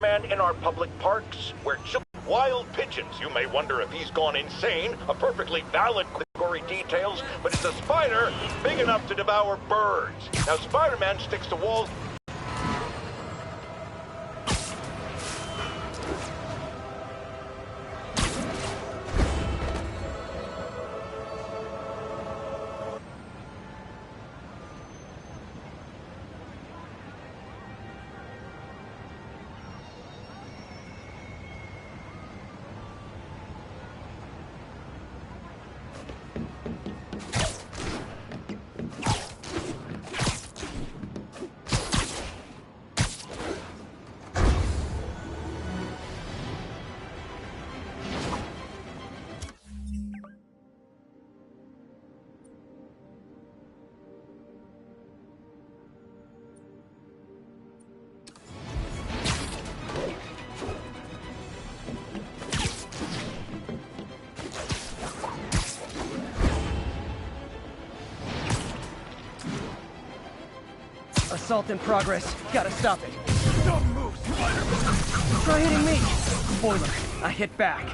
Man in our public parks, where wild pigeons. You may wonder if he's gone insane. A perfectly valid gory details, but it's a spider big enough to devour birds. Now, Spider-Man sticks to walls. Assault in progress. Gotta stop it. Don't move, Spider-Man! Try hitting me! Spoiler, I hit back.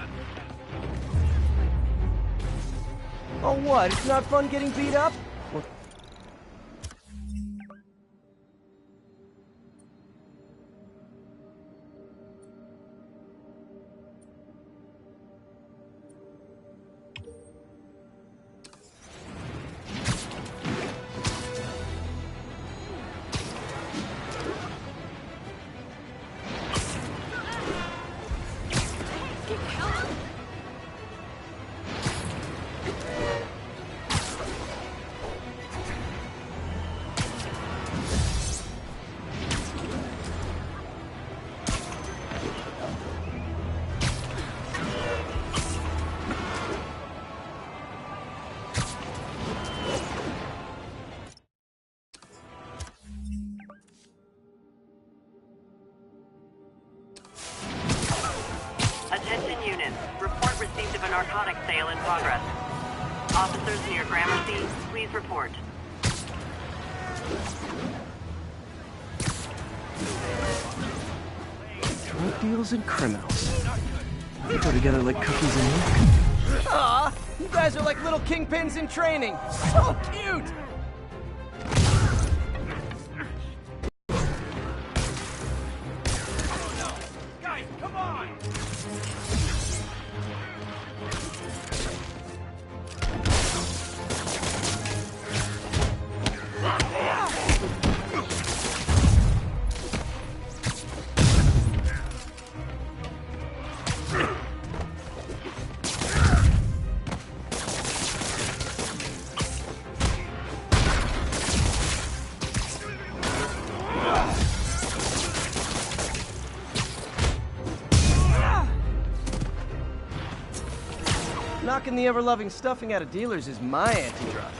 Oh what? It's not fun getting beat up? Well, Attention units. Report received of a narcotics sale in progress. Officers near Gramercy, please report. drug deals and criminals. They go together like cookies and milk. Aw, you guys are like little kingpins in training. So cute! Guys, come on! Knocking the ever-loving stuffing out of dealers is my anti-drug.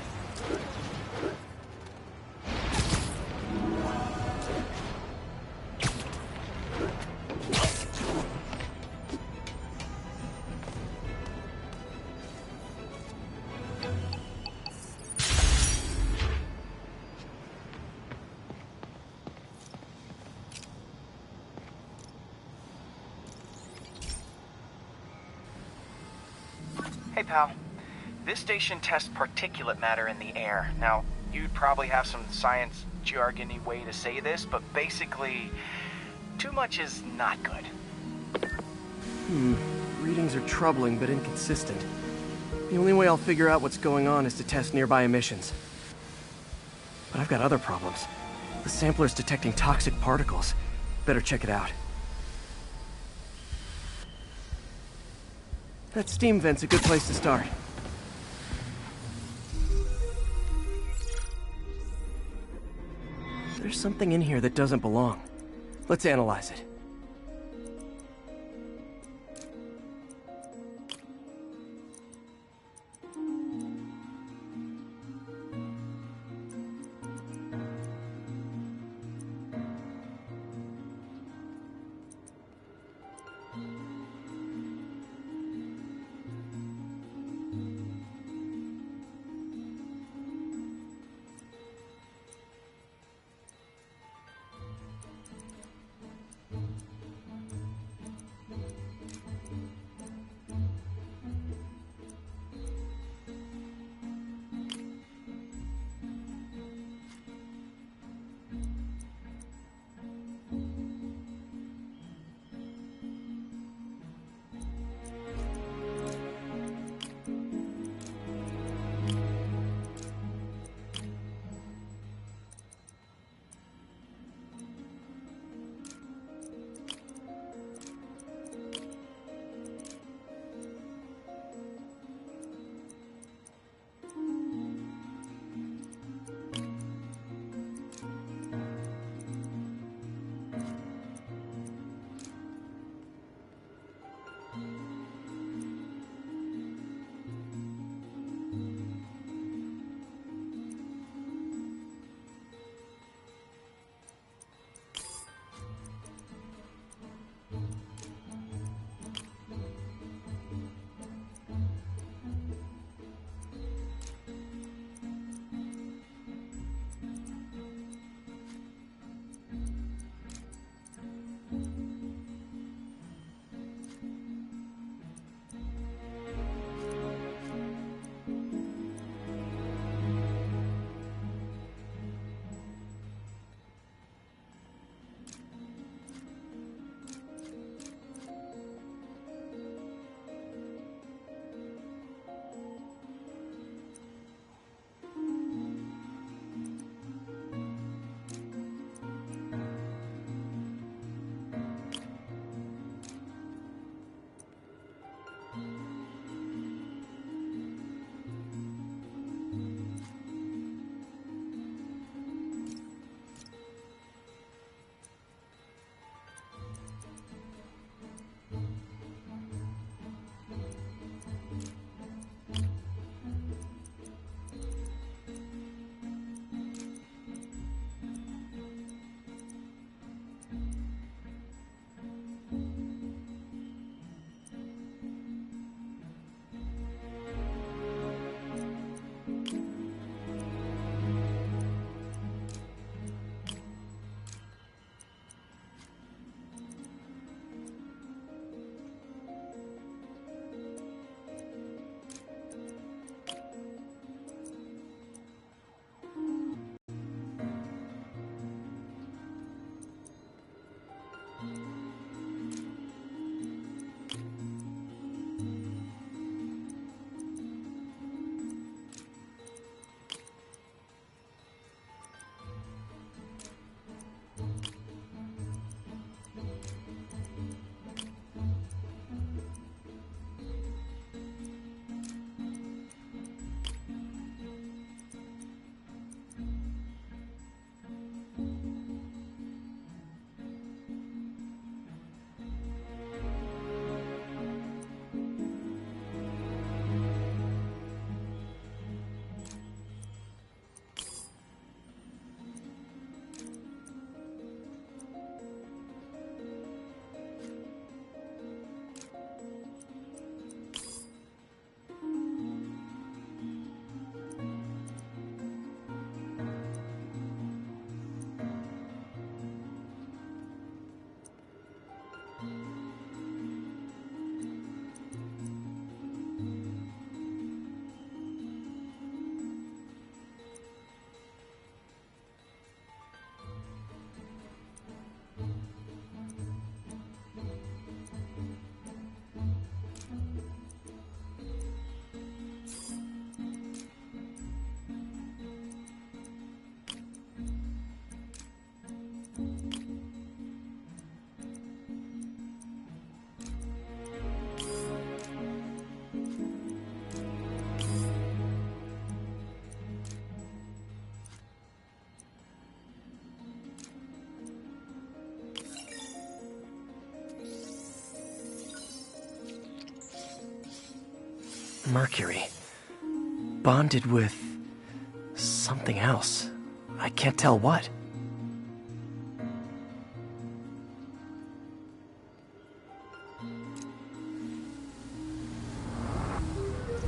Hey pal, this station tests particulate matter in the air. Now, you'd probably have some science jargony way to say this, but basically, too much is not good. Readings are troubling but inconsistent. The only way I'll figure out what's going on is to test nearby emissions. But I've got other problems. The sampler's detecting toxic particles. Better check it out. That steam vent's a good place to start. There's something in here that doesn't belong. Let's analyze it. Mercury. Bonded with... something else. I can't tell what.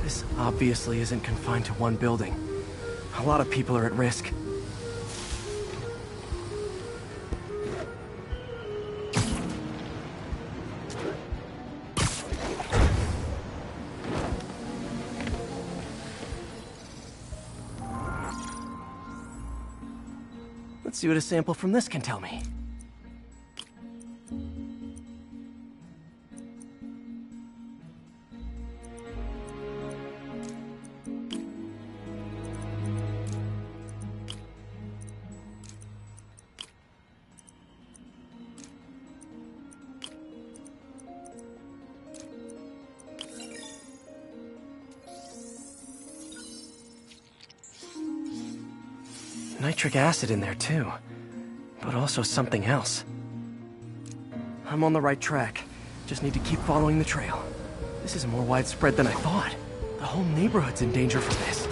This obviously isn't confined to one building. A lot of people are at risk. Let's see what a sample from this can tell me. Nitric acid in there too, but also something else. I'm on the right track. Just need to keep following the trail. This is more widespread than I thought. The whole neighborhood's in danger from this.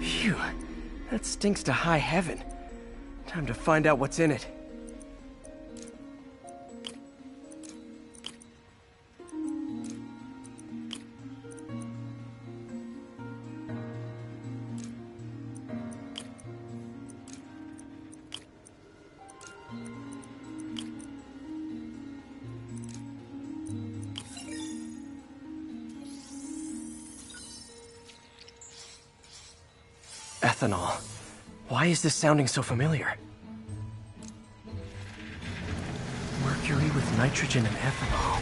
Phew, that stinks to high heaven. Time to find out what's in it. Ethanol. Why is this sounding so familiar? Mercury with nitrogen and ethanol.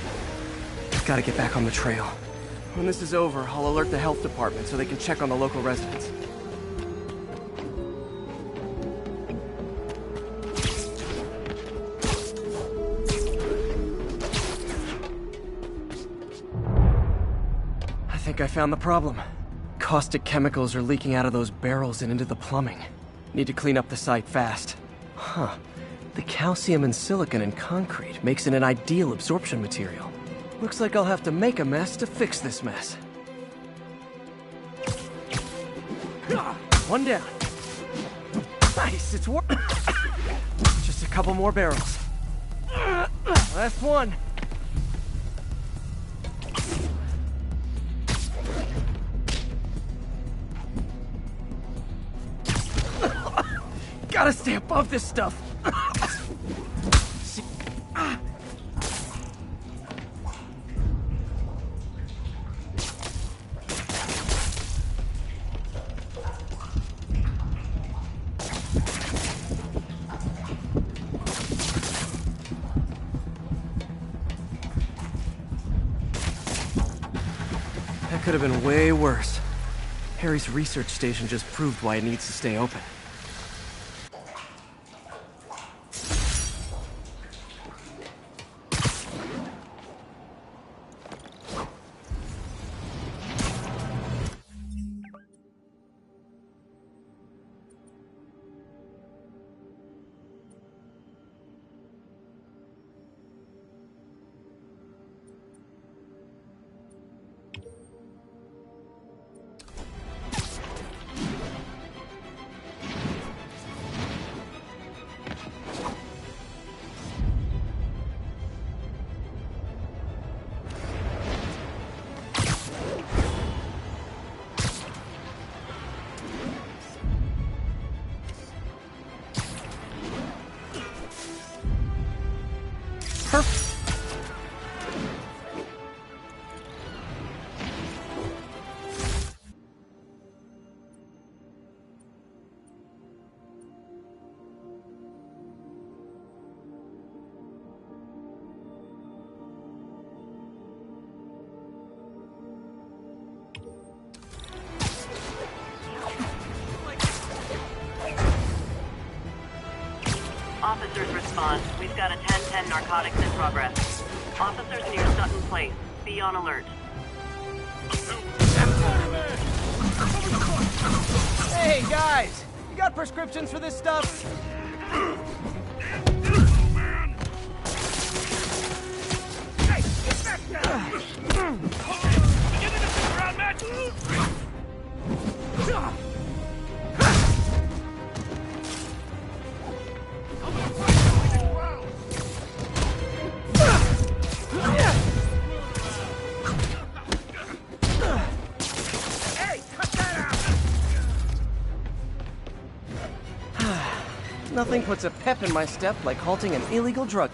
Gotta get back on the trail. When this is over, I'll alert the health department so they can check on the local residents. I think I found the problem. Caustic chemicals are leaking out of those barrels and into the plumbing. Need to clean up the site fast. Huh. The calcium and silicon in concrete makes it an ideal absorption material. Looks like I'll have to make a mess to fix this mess. One down. Nice, it's working. Just a couple more barrels. Last one. Gotta stay above this stuff. That could have been way worse. Harry's research station just proved why it needs to stay open. Officers respond. We've got a 10-10 narcotics in progress. Officers near Sutton Place. Be on alert. Hey, guys! You got prescriptions for this stuff? Hey, get back there! Get in the ground, match! Nothing puts a pep in my step like halting an illegal drug.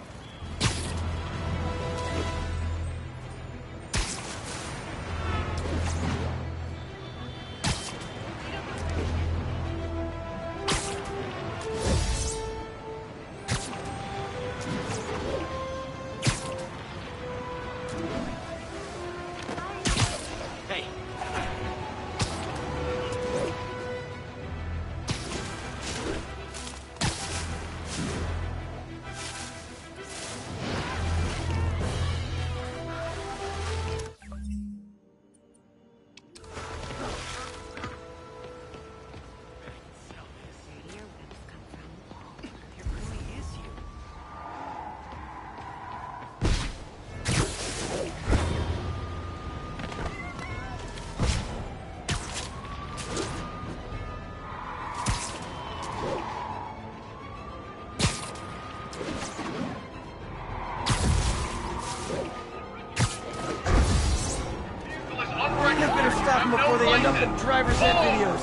Before they end up in driver's ed videos.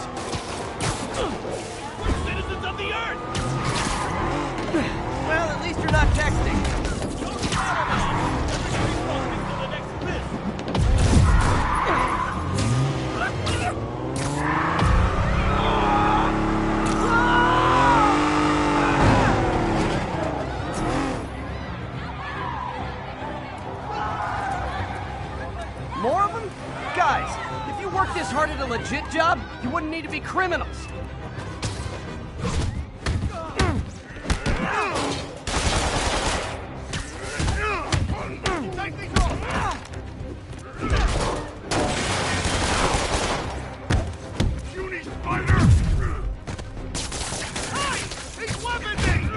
We're citizens of the Earth! Well, at least you're not texting. More of them? Guys, if you worked this hard at a legit job, you wouldn't need to be criminals. Puny spider! Hey! He's weapon me!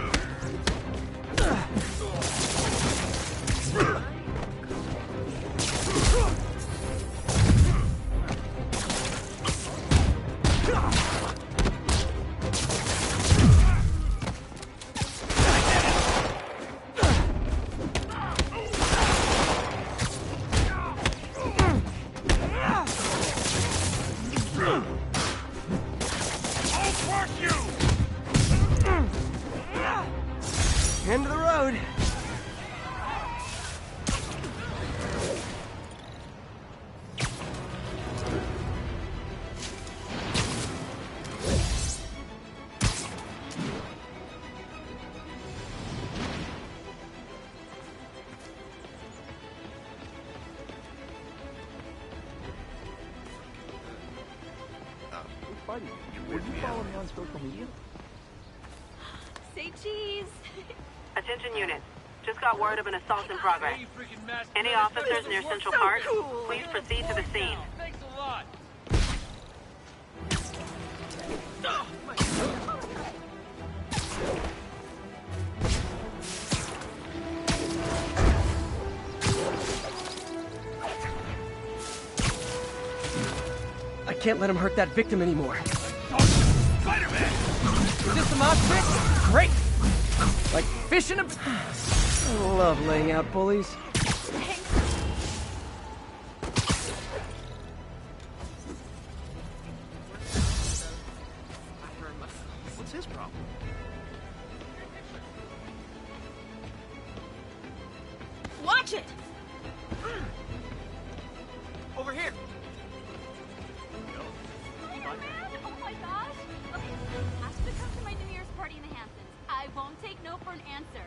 End of the road. Would you follow me on social media? Say cheese. Attention units. Just got word of an assault in progress. Any officers near Central Park, please proceed to the scene. Thanks a lot! I can't let him hurt that victim anymore. Spider-Man! Is this the mosh pit? Great! Like fish in a... I love laying out bullies. What's his problem? Watch it! Over here! Oh my gosh! Okay, ask to come to my New Year's party in the Hamptons. I won't take no for an answer.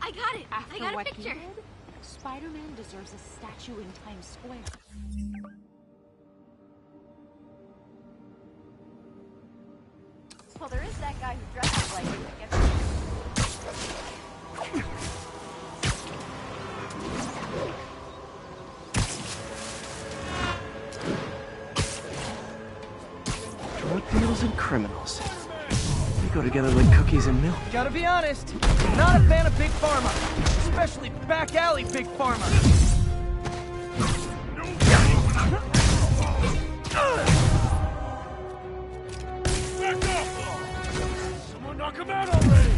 I got it! After I got a what picture! he did, Spider-Man deserves a statue in Times Square. Well, there is that guy who dresses like him. Drug dealers and criminals. They go together like cookies and milk. Gotta be honest, I'm not a fan of Big Pharma. Especially back alley Big Pharma. Back up! Someone knock him out already!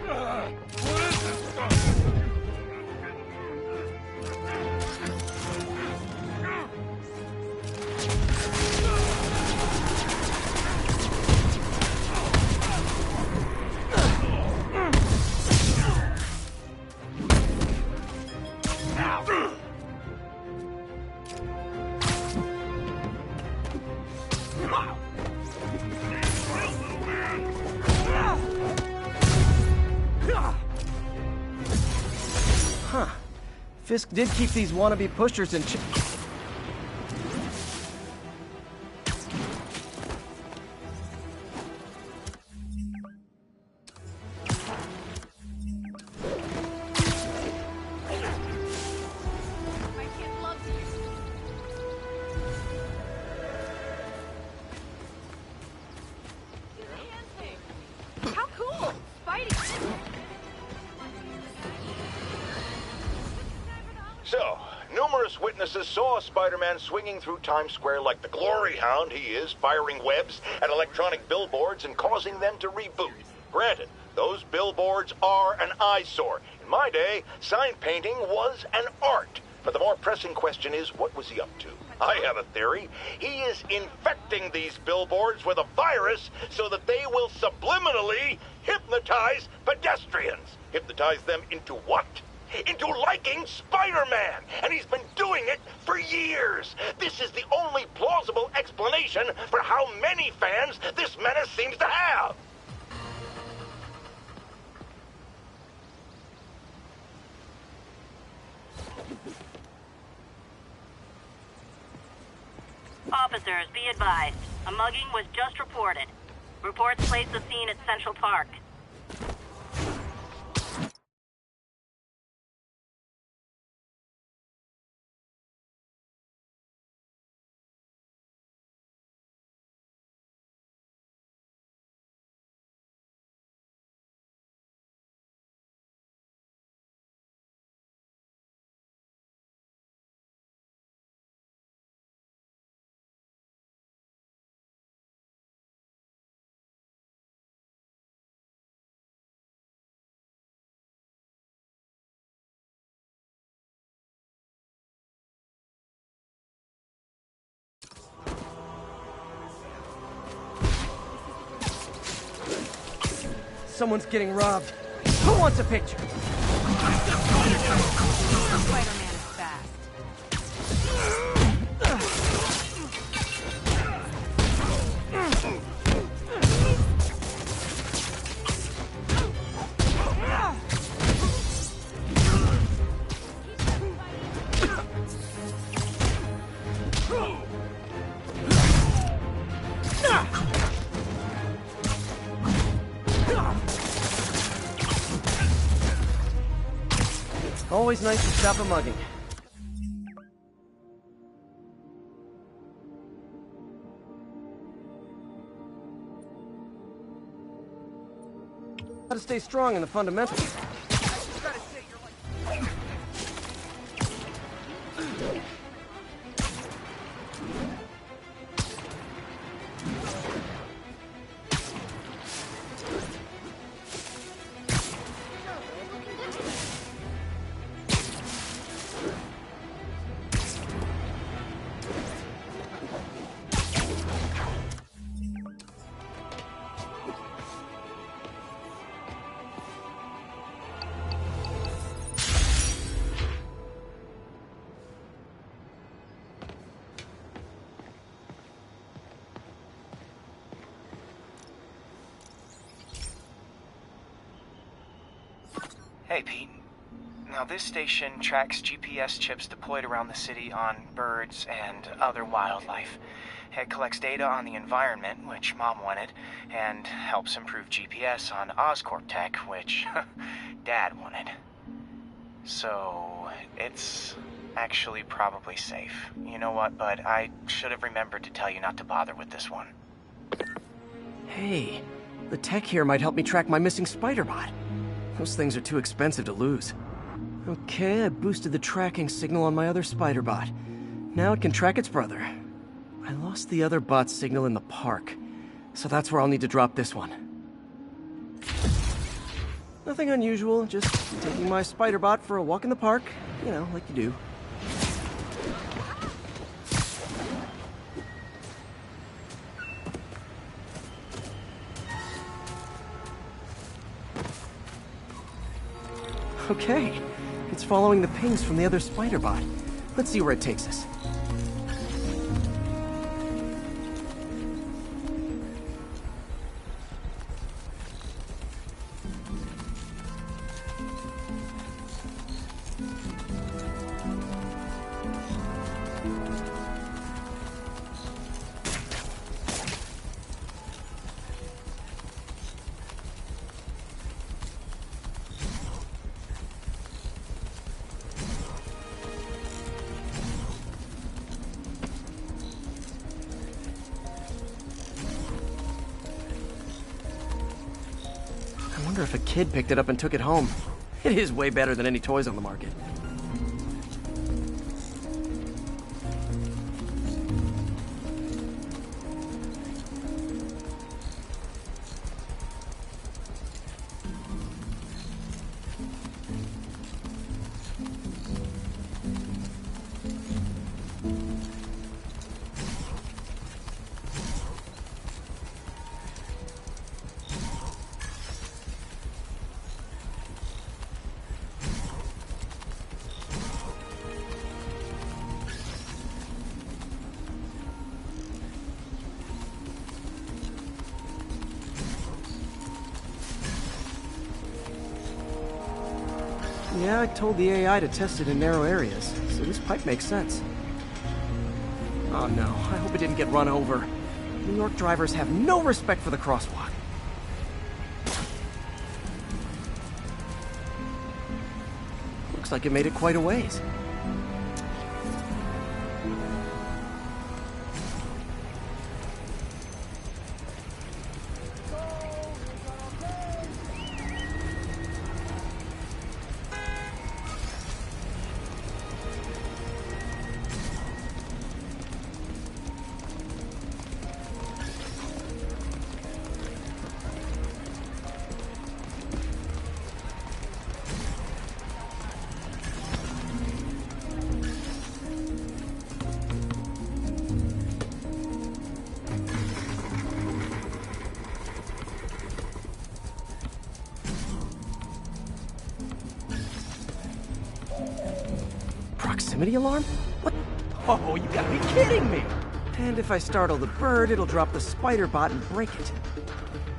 What is this stuff? Huh. Fisk did keep these wannabe pushers in check. My kid loves you. How cool! Spidey! So, numerous witnesses saw Spider-Man swinging through Times Square like the glory hound he is, firing webs at electronic billboards and causing them to reboot. Granted, those billboards are an eyesore. In my day, sign painting was an art. But the more pressing question is, what was he up to? I have a theory. He is infecting these billboards with a virus so that they will subliminally hypnotize pedestrians. Hypnotize them into what? Into liking Spider-Man! And he's been doing it for years! This is the only plausible explanation for how many fans this menace seems to have! Officers, be advised. A mugging was just reported. Reports place the scene at Central Park. Someone's getting robbed. Who wants a picture? Spider-Man is fast. Always nice to stop a mugging. Gotta stay strong in the fundamentals. Hey, Pete. Now, this station tracks GPS chips deployed around the city on birds and other wildlife. It collects data on the environment, which Mom wanted, and helps improve GPS on Oscorp tech, which Dad wanted. So, it's actually probably safe. You know what, bud? I should have remembered to tell you not to bother with this one. Hey, the tech here might help me track my missing Spider-Bot. Those things are too expensive to lose. Okay, I boosted the tracking signal on my other Spider-Bot. Now it can track its brother. I lost the other bot's signal in the park, so that's where I'll need to drop this one. Nothing unusual, just taking my Spider-Bot for a walk in the park, you know, like you do. Okay, it's following the pings from the other Spider-Bot. Let's see where it takes us. I wonder if a kid picked it up and took it home. It is way better than any toys on the market. Yeah, I told the AI to test it in narrow areas, so this pipe makes sense. Oh no, I hope it didn't get run over. New York drivers have no respect for the crosswalk. Looks like it made it quite a ways. Proximity alarm? What? Oh, you gotta be kidding me! And if I startle the bird, it'll drop the Spider-Bot and break it.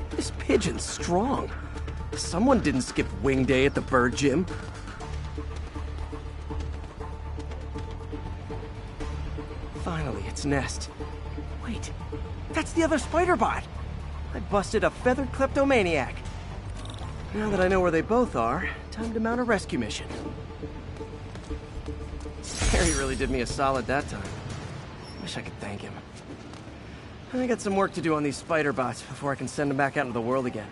This pigeon's strong. Someone didn't skip wing day at the bird gym. Finally, its nest. Wait, that's the other Spider-Bot! I busted a feathered kleptomaniac. Now that I know where they both are, time to mount a rescue mission. Harry really did me a solid that time. Wish I could thank him. I got some work to do on these Spider-Bots before I can send them back out into the world again.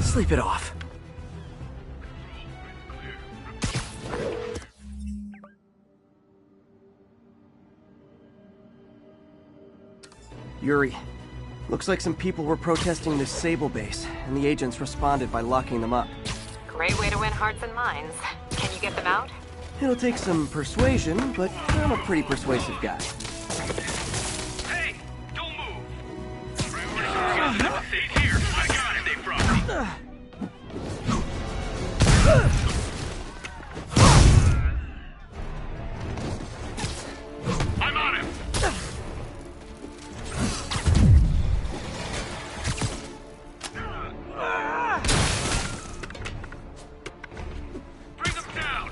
Sleep it off. Yuri, looks like some people were protesting this Sable base, and the agents responded by locking them up. Great way to win hearts and minds. Can you get them out? It'll take some persuasion, but I'm a pretty persuasive guy. Hey, don't move. Stay here. I got it. Stay from me. I'm on him. Bring him down.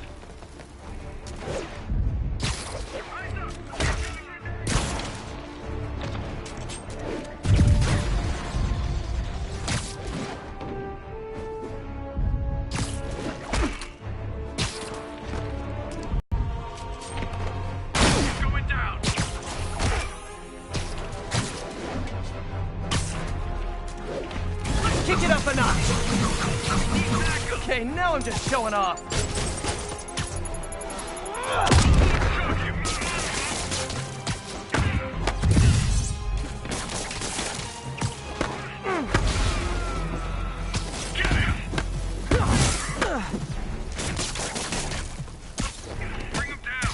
Going down. Kick it up a notch! Okay, now I'm just showing off. Get him. Bring him down.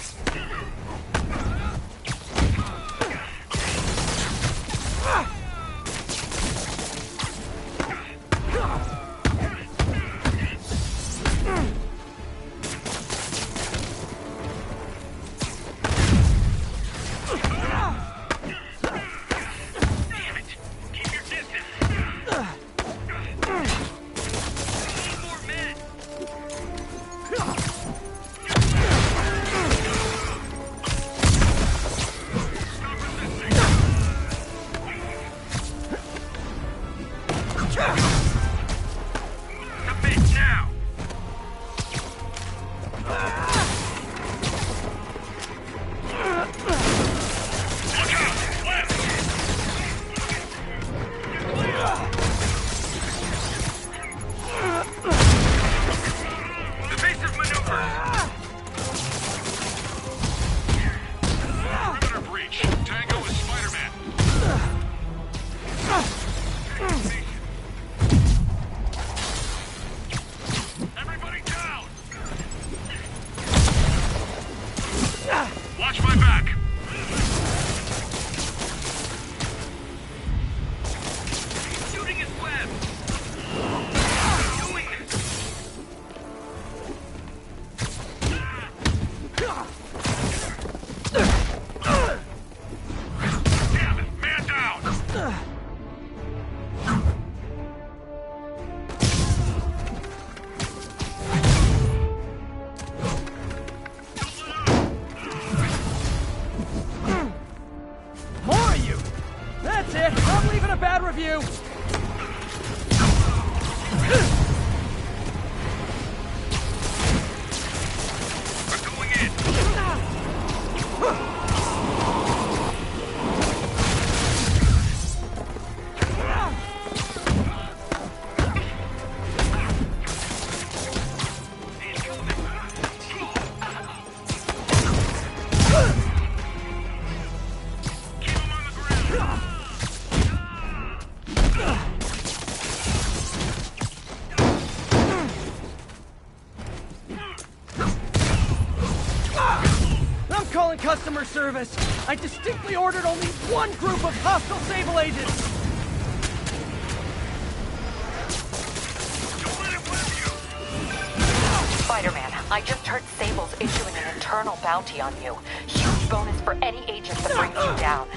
Damn it. Keep your distance. One more minute. Stop resisting. Submit now. Look out! Left! Evasive maneuver! Perimeter breach. Tango is Spider-Man. Everybody down! Watch my back! Shooting his web! Doing this! Damn it! Man down! More of you! That's it! I'm leaving a bad review! We're going in! Keep him on the ground! I'm calling customer service! I distinctly ordered only one group of hostile Sable agents! Don't let him web you! Spider-Man, I just heard Sable's issuing an internal bounty on you. Huge bonus for any agent that brings you down.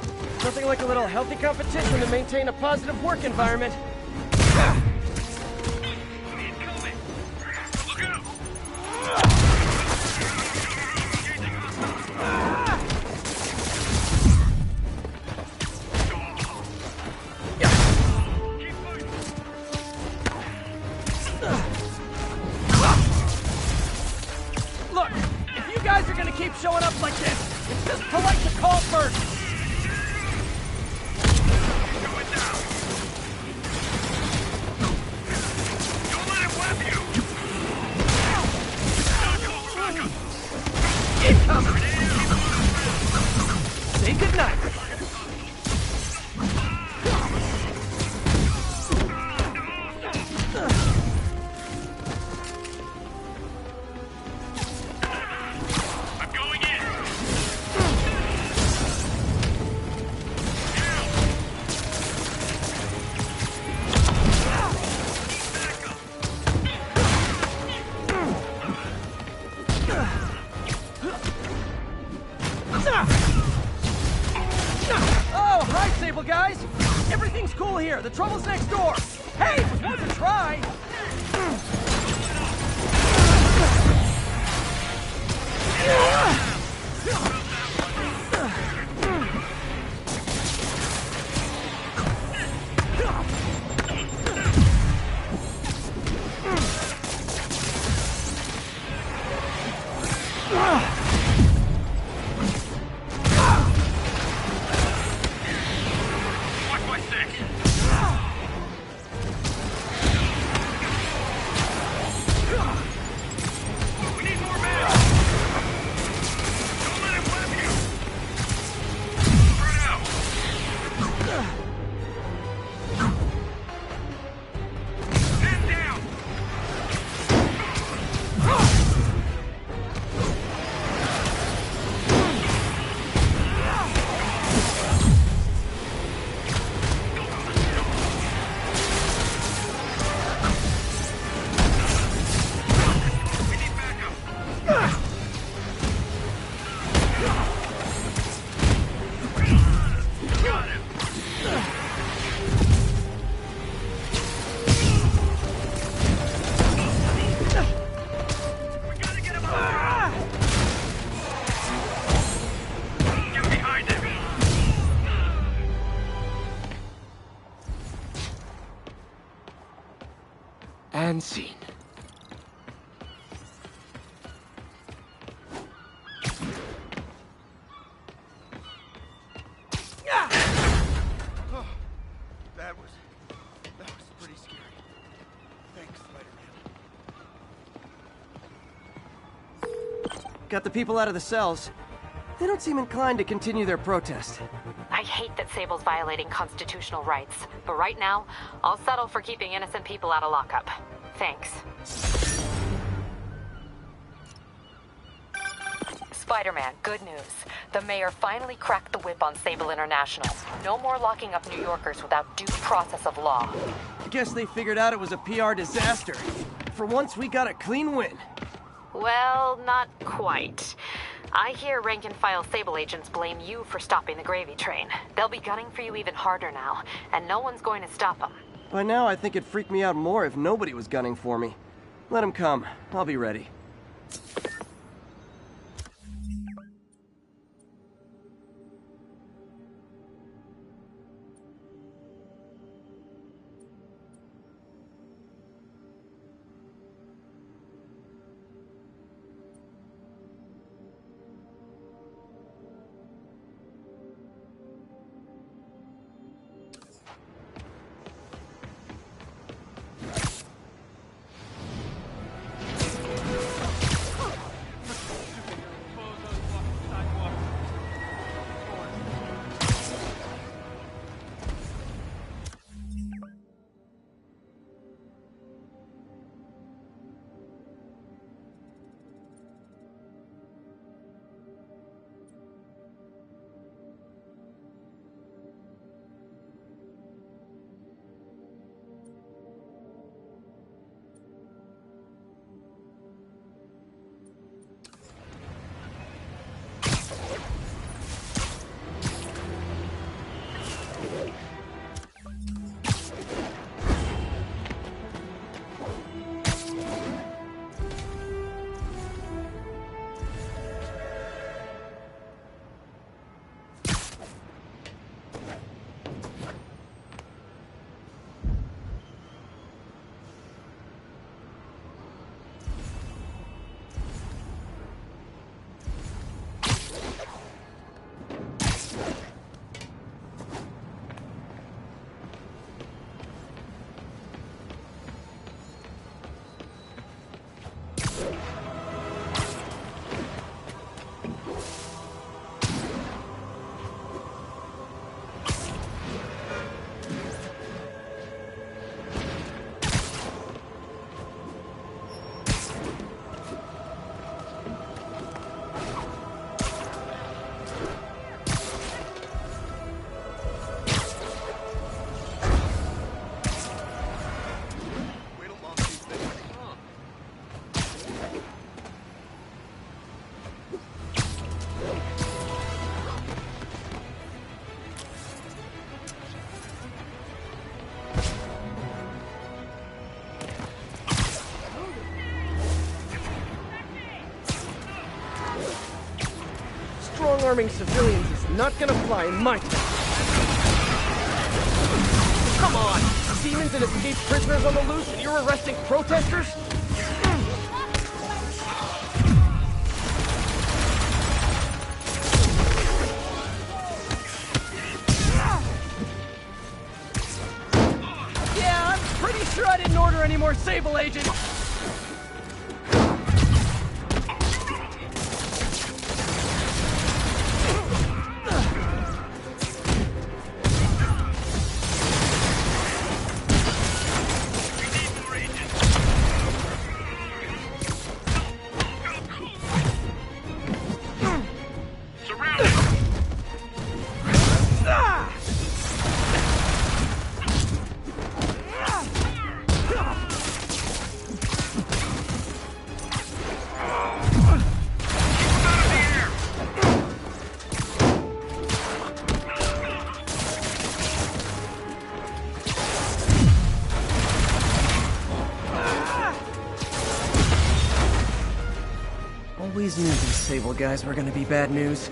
Nothing like a little healthy competition to maintain a positive work environment. Incoming! Look out! Look, if you guys are gonna keep showing up like this, it's just polite to call first. Going down! Don't let him web you! Incoming! Say goodnight. Oh, hi, Sable guys! Everything's cool here. The trouble's next door. Hey, it was worth a try. Watch my six. We need more men. Don't let him web you. Burn out. Man down. We need backup. Got him. We gotta get him out. Get behind him. And scene. That was pretty scary. Thanks, Spider-Man. Got the people out of the cells. They don't seem inclined to continue their protest. I hate that Sable's violating constitutional rights, but right now, I'll settle for keeping innocent people out of lockup. Thanks. Spider-Man, good news. The mayor finally cracked the whip on Sable International. No more locking up New Yorkers without due process of law. I guess they figured out it was a PR disaster. For once, we got a clean win. Well, not quite. I hear rank-and-file Sable agents blame you for stopping the gravy train. They'll be gunning for you even harder now, and no one's going to stop them. By now, I think it'd freak me out more if nobody was gunning for me. Let them come. I'll be ready. Strong-arming civilians is not gonna fly in my town. Come on! Demons and escaped prisoners on the loose, and you're arresting protesters? Yeah, I'm pretty sure I didn't order any more Sable agents! Always knew these Sable guys were gonna be bad news.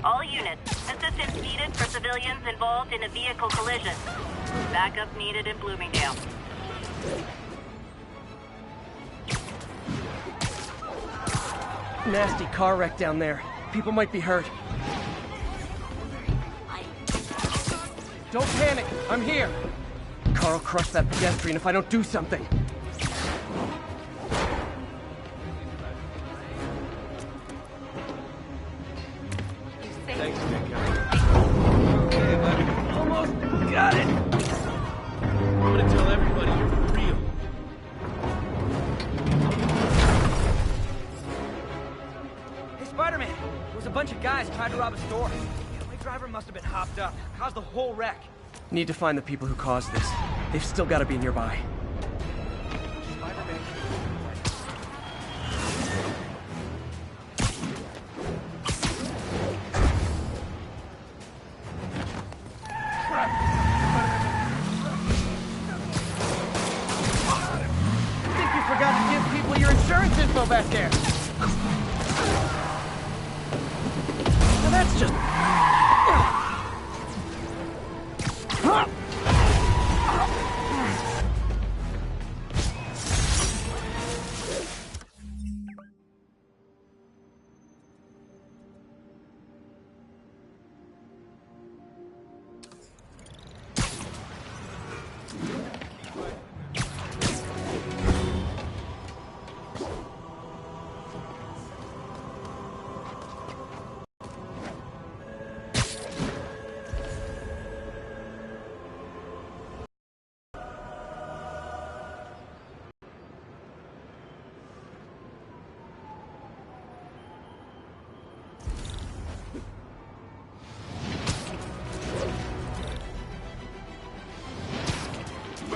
All units, assistance needed for civilians involved in a vehicle collision. Backup needed in Bloomingdale. Nasty car wreck down there. People might be hurt. Don't panic, I'm here. Carl crushed that pedestrian if I don't do something. Thanks, Nick. Okay, buddy. Almost got it! I'm gonna tell everybody you're for real. Hey, Spider-Man! There was a bunch of guys trying to rob a store. My driver must have been hopped up. Caused the whole wreck. Need to find the people who caused this. They've still got to be nearby. I think you forgot to give people your insurance info back there. Now that's just...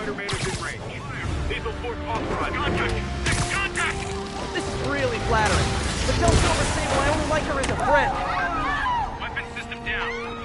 Spider-Man is in range. Lethal force authorized. Contact! Contact! This is really flattering. But tell Silver Sable I only like her as a friend. Weapon system down.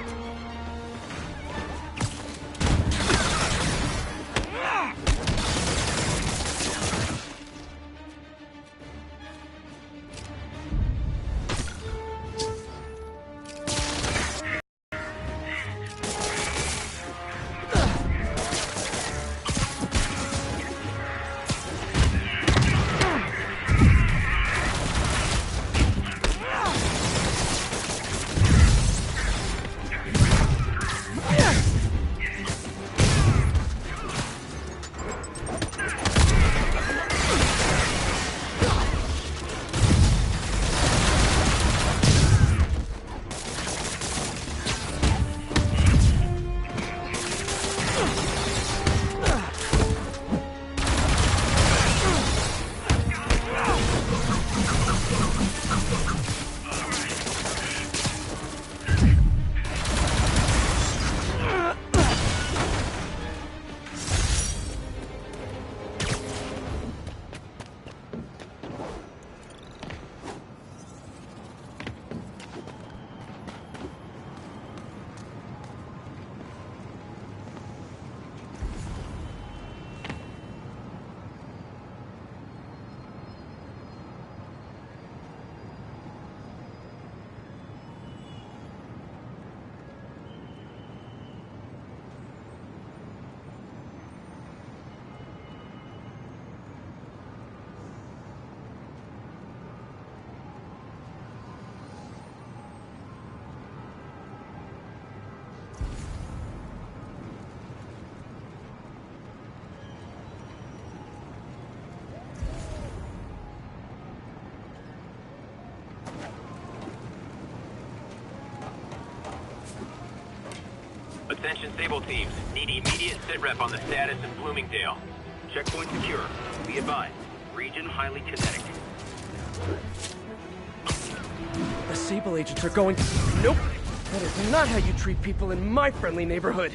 Attention Sable teams. Need immediate sitrep on the status in Bloomingdale. Checkpoint secure. Be advised. Region highly kinetic. The Sable agents are going... Nope! That is not how you treat people in my friendly neighborhood.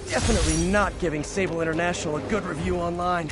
Definitely not giving Sable International a good review online.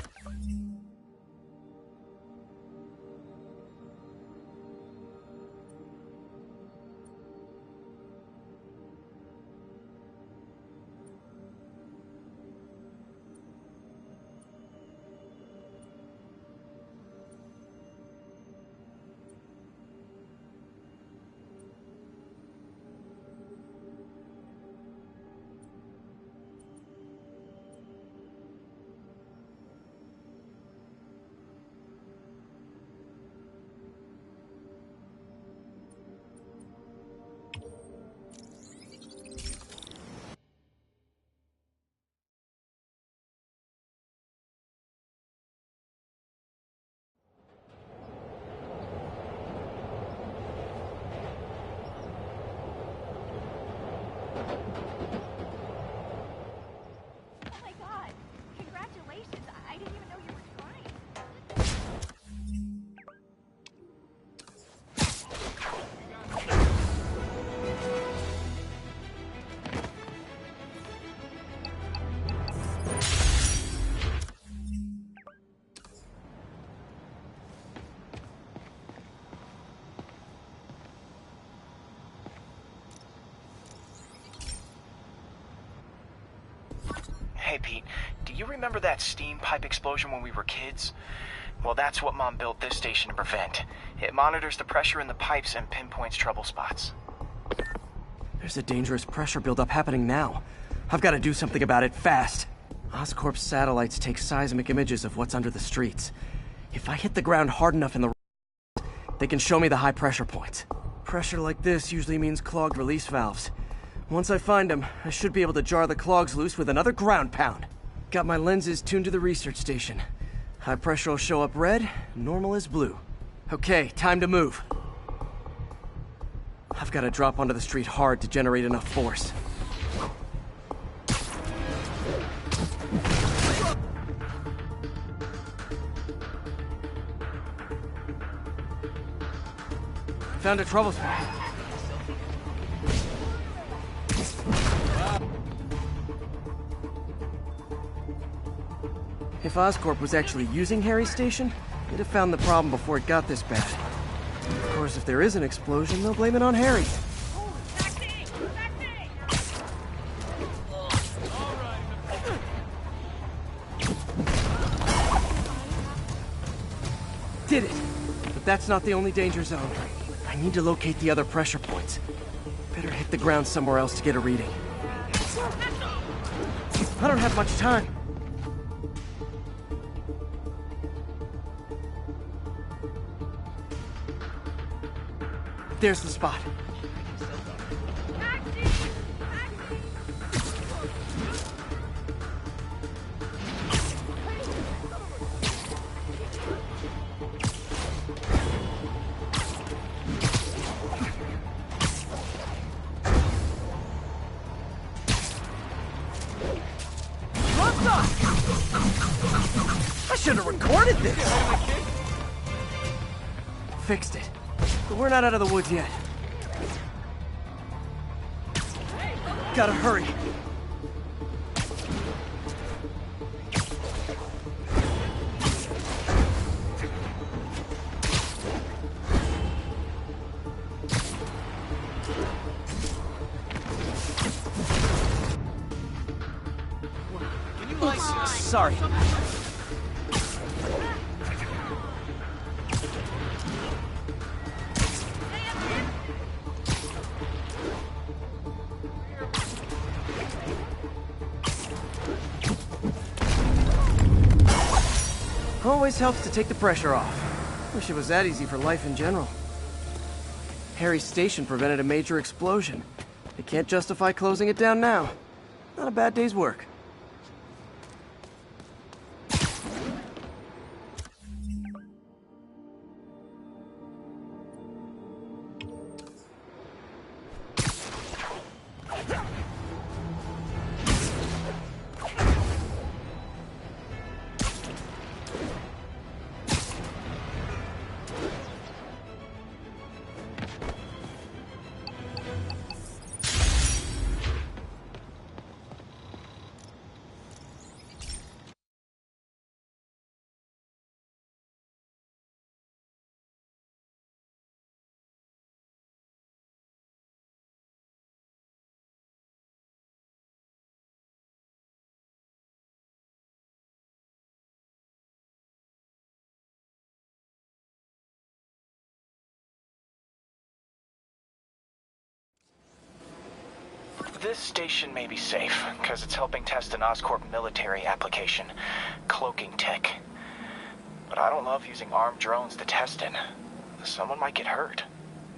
Hey, Pete, do you remember that steam pipe explosion when we were kids? Well, that's what Mom built this station to prevent. It monitors the pressure in the pipes and pinpoints trouble spots. There's a dangerous pressure buildup happening now. I've got to do something about it fast. Oscorp's satellites take seismic images of what's under the streets. If I hit the ground hard enough in the they can show me the high pressure points. Pressure like this usually means clogged release valves. Once I find them, I should be able to jar the clogs loose with another ground pound. Got my lenses tuned to the research station. High pressure will show up red, normal is blue. Okay, time to move. I've got to drop onto the street hard to generate enough force. Found a trouble spot. If Oscorp was actually using Harry's station, they'd have found the problem before it got this bad. Of course, if there is an explosion, they'll blame it on Harry. Did it! But that's not the only danger zone. I need to locate the other pressure points. Better hit the ground somewhere else to get a reading. I don't have much time. There's the spot. I should have recorded this! Fixed it. But we're not out of the woods yet. Gotta hurry. Oops, sorry. Always helps to take the pressure off. Wish it was that easy for life in general. Harry's station prevented a major explosion. They can't justify closing it down now. Not a bad day's work. This station may be safe, because it's helping test an Oscorp military application, cloaking tech. But I don't love using armed drones to test it. Someone might get hurt.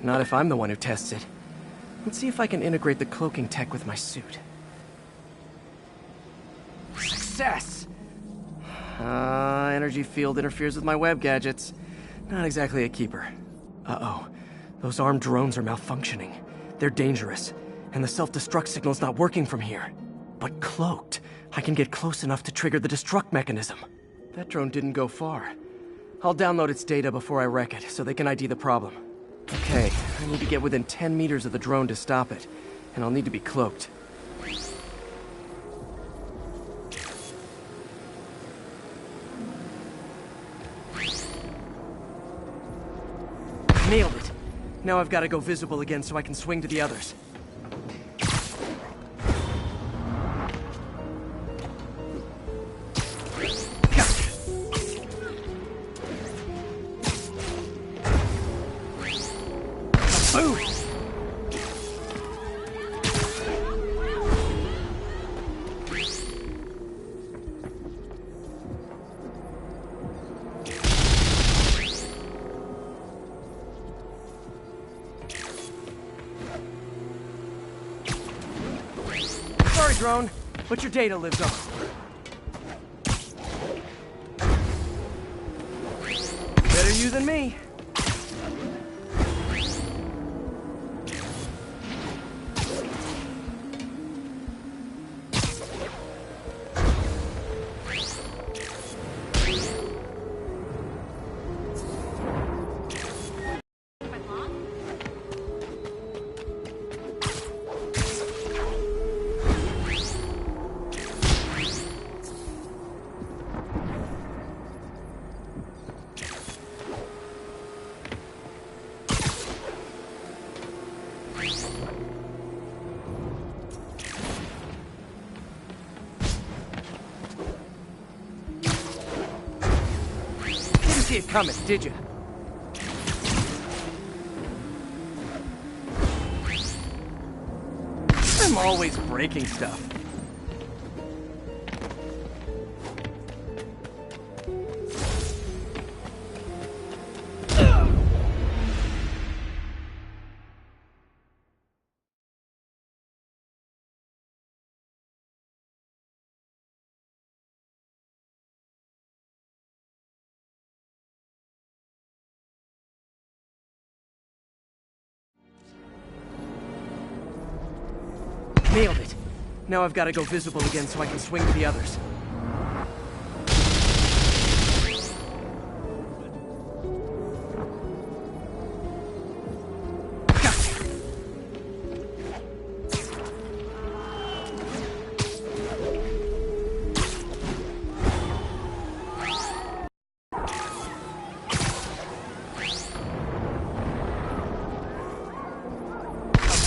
Not if I'm the one who tests it. Let's see if I can integrate the cloaking tech with my suit. Success! Energy field interferes with my web gadgets. Not exactly a keeper. Uh-oh. Those armed drones are malfunctioning. They're dangerous. And the self-destruct signal's not working from here. But cloaked, I can get close enough to trigger the destruct mechanism. That drone didn't go far. I'll download its data before I wreck it, so they can ID the problem. Okay, I need to get within 10 meters of the drone to stop it. And I'll need to be cloaked. Nailed it! Now I've got to go visible again so I can swing to the others. drone, but your data lives on. Better you than me. Didn't see it coming, did you? I'm always breaking stuff. Nailed it. Now I've got to go visible again so I can swing to the others. Gotcha.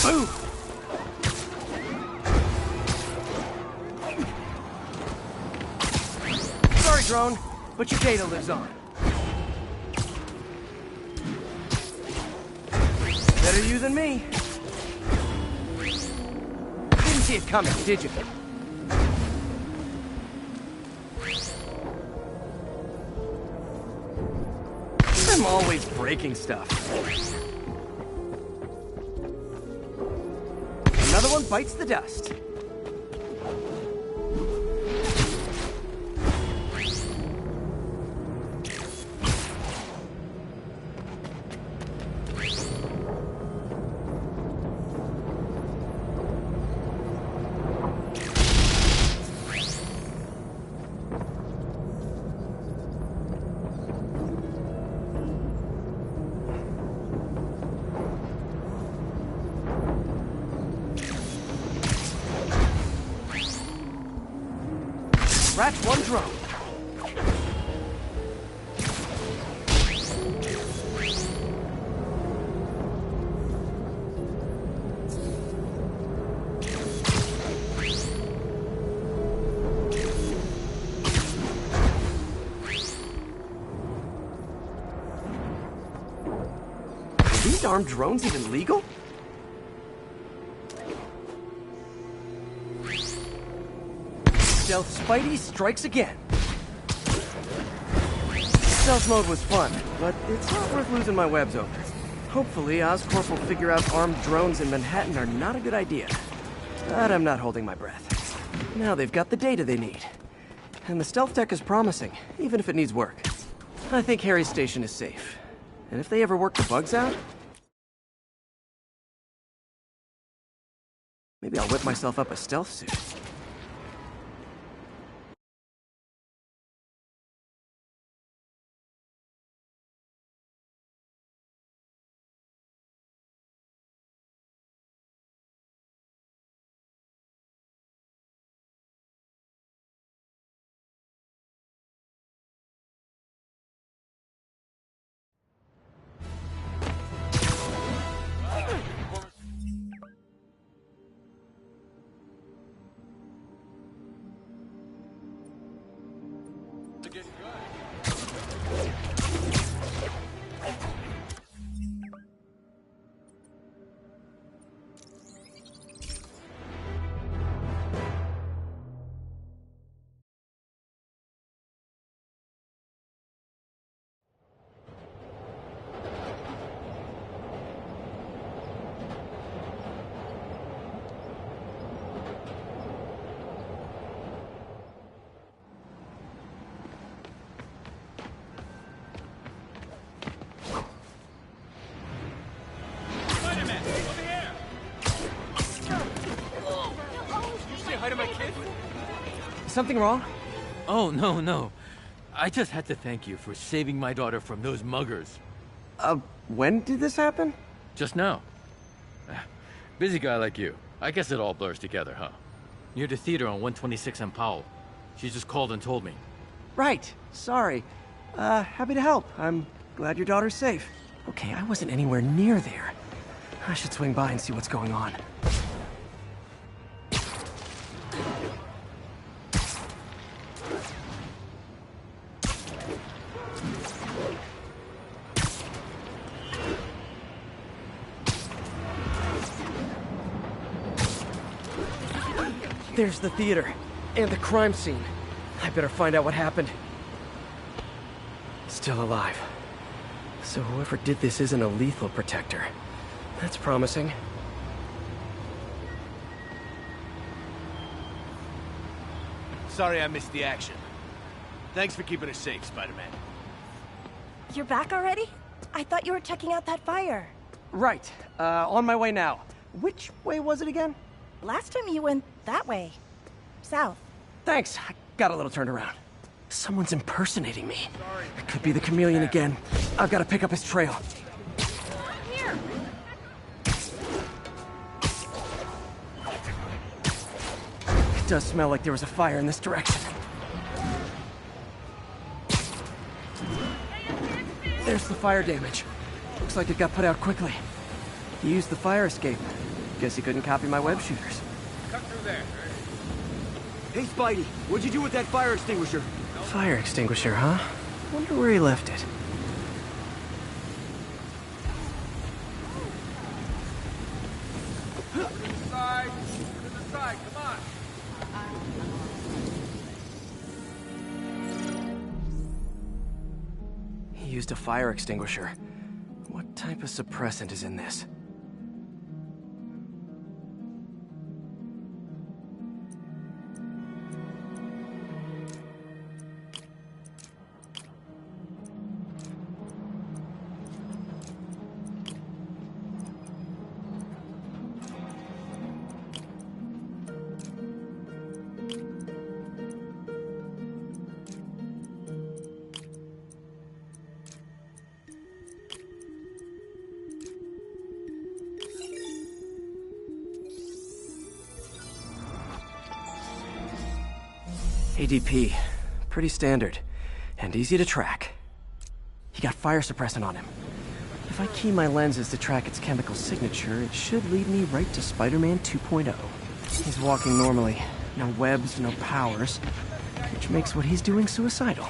Boom! Sorry, drone, but your data lives on. Better you than me. Didn't see it coming, did you? I'm always breaking stuff. Another one bites the dust. Scratch one drone. Are these armed drones even legal? Stealth Spidey strikes again. Stealth mode was fun, but it's not worth losing my webs over. Hopefully, Oscorp will figure out armed drones in Manhattan are not a good idea. But I'm not holding my breath. Now they've got the data they need. And the stealth tech is promising, even if it needs work. I think Harry's station is safe. And if they ever work the bugs out, maybe I'll whip myself up a stealth suit. Something wrong? Oh, no. I just had to thank you for saving my daughter from those muggers. When did this happen? Just now. Busy guy like you. I guess it all blurs together, huh? Near the theater on 126 and Powell. She just called and told me. Right. Sorry. Happy to help. I'm glad your daughter's safe. Okay, I wasn't anywhere near there. I should swing by and see what's going on. There's the theater, and the crime scene. I better find out what happened. Still alive. So whoever did this isn't a lethal protector. That's promising. Sorry I missed the action. Thanks for keeping us safe, Spider-Man. You're back already? I thought you were checking out that fire. Right. On my way now. Which way was it again? Last time you went that way. South. Thanks. I got a little turned around. Someone's impersonating me. It could be the chameleon again. I've got to pick up his trail. Here! It does smell like there was a fire in this direction. There's the fire damage. Looks like it got put out quickly. He used the fire escape. Guess he couldn't copy my web shooters. Cut through there. Hey, Spidey, what'd you do with that fire extinguisher? Fire extinguisher, huh? Wonder where he left it. To the side, come on. He used a fire extinguisher. What type of suppressant is in this? ADP. Pretty standard. And easy to track. He got fire suppressant on him. If I key my lenses to track its chemical signature, it should lead me right to Spider-Man 2.0. He's walking normally. No webs, no powers. Which makes what he's doing suicidal.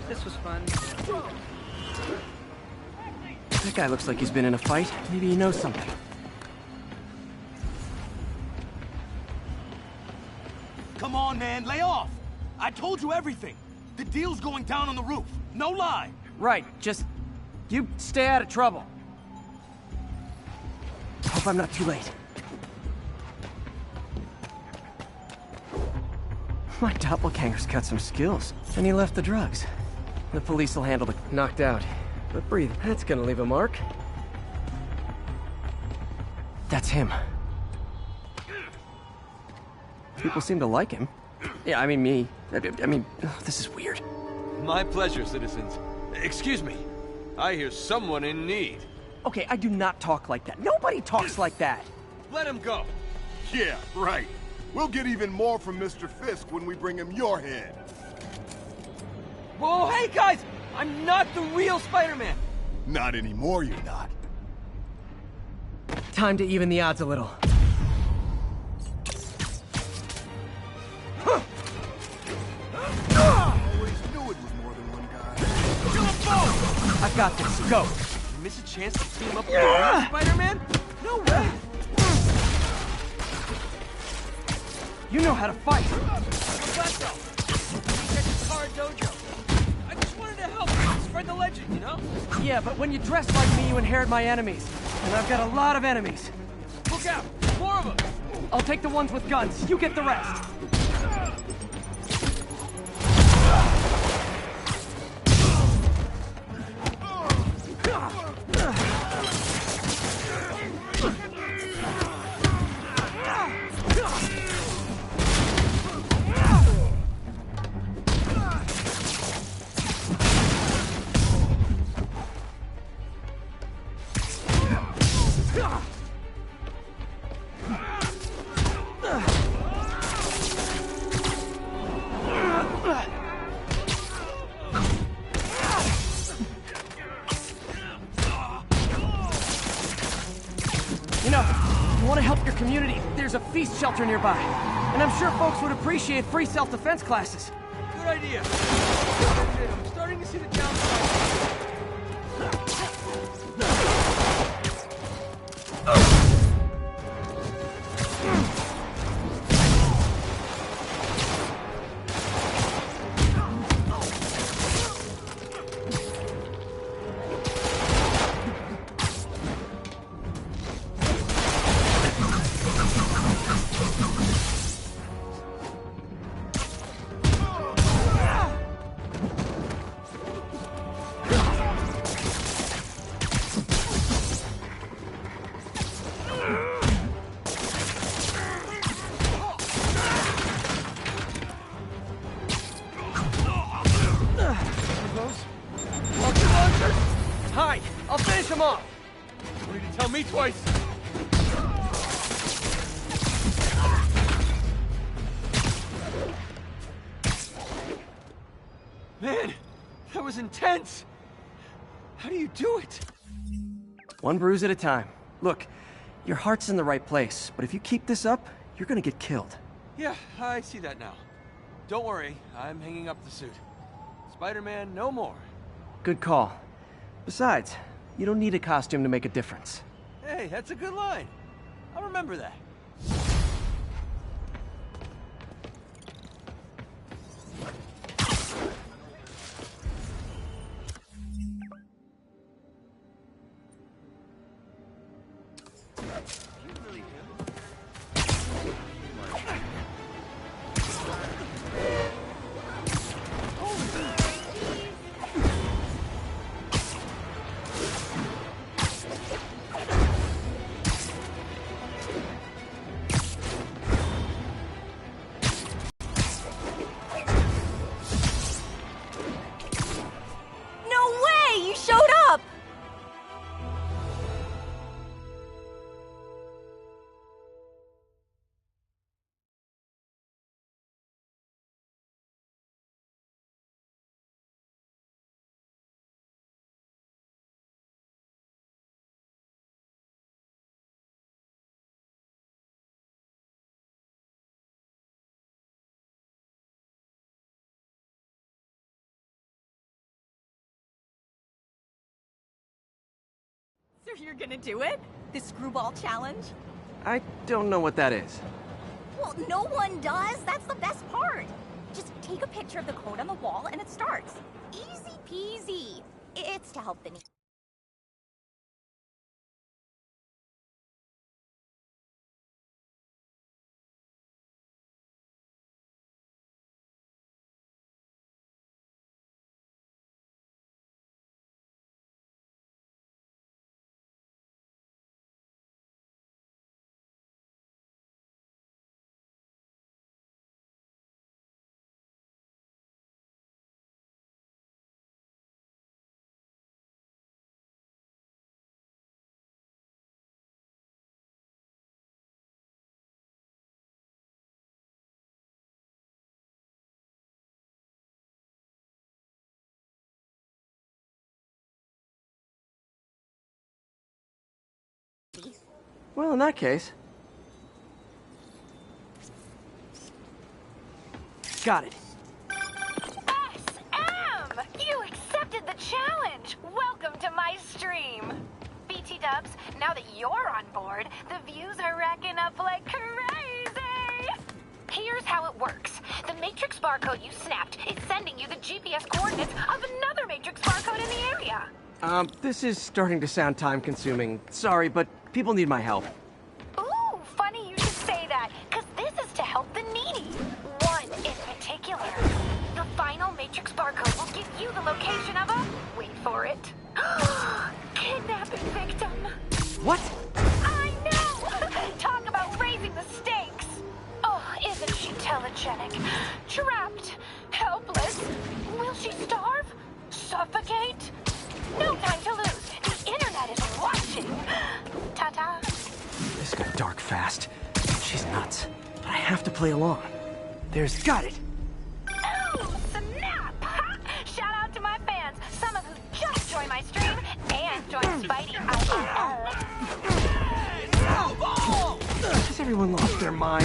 This was fun. That guy looks like he's been in a fight. Maybe he knows something. Come on, man, lay off. I told you everything. The deal's going down on the roof. No lie. Right, just... you stay out of trouble. Hope I'm not too late. My doppelganger's got some skills. And he left the drugs. The police will handle the knocked out. But breathe, that's gonna leave a mark. That's him. People seem to like him. Yeah, I mean me. I mean, this is weird. My pleasure, citizens. Excuse me. I hear someone in need. Okay, I do not talk like that. Nobody talks like that. Let him go. Yeah, right. We'll get even more from Mr. Fisk when we bring him your head. Whoa, hey guys! I'm not the real Spider-Man! Not anymore, you're not. Time to even the odds a little. Always knew it was more than one guy. Kill them both! I've got this. Go! You miss a chance to team up with the real Spider-Man? No way! You know how to fight. Roberto! Check the car dojo. I just wanted to help spread the legend, you know? Yeah, but when you dress like me, you inherit my enemies. And I've got a lot of enemies. Look out! More of them! I'll take the ones with guns. You get the rest. you want to help your community, there's a feast shelter nearby. And I'm sure folks would appreciate free self-defense classes. Good idea. I'm starting to see the downside. Hide! I'll finish him off! You need to tell me twice. Man, that was intense. How do you do it? One bruise at a time. Look, your heart's in the right place, but if you keep this up, you're gonna get killed. Yeah, I see that now. Don't worry, I'm hanging up the suit. Spider-Man, no more. Good call. Besides, you don't need a costume to make a difference. Hey, that's a good line. I'll remember that. So you're gonna do it? This screwball challenge? I don't know what that is. Well, no one does. That's the best part. Just take a picture of the code on the wall and it starts. Easy peasy. It's to help the needy. Well, in that case... Got it. SM! You accepted the challenge! Welcome to my stream! BT Dubs, now that you're on board, the views are racking up like crazy! Here's how it works. The Matrix barcode you snapped is sending you the GPS coordinates of another Matrix barcode in the area. This is starting to sound time-consuming. Sorry, but people need my help. Ooh, funny you should say that, because this is to help the needy. One in particular. Your final Matrix barcode will give you the location of a... wait for it. Kidnapping victim. What? I know! Talk about raising the stakes. Oh, isn't she telegenic? Trapped. Helpless. Will she starve? Suffocate? No time to lose. The internet is watching. Ta-ta. This got dark fast. She's nuts. But I have to play along. There's got it. Oh, snap! Shout out to my fans, some of who just joined my stream and joined Spidey IRL. Hey, no ball! Everyone lost their mind.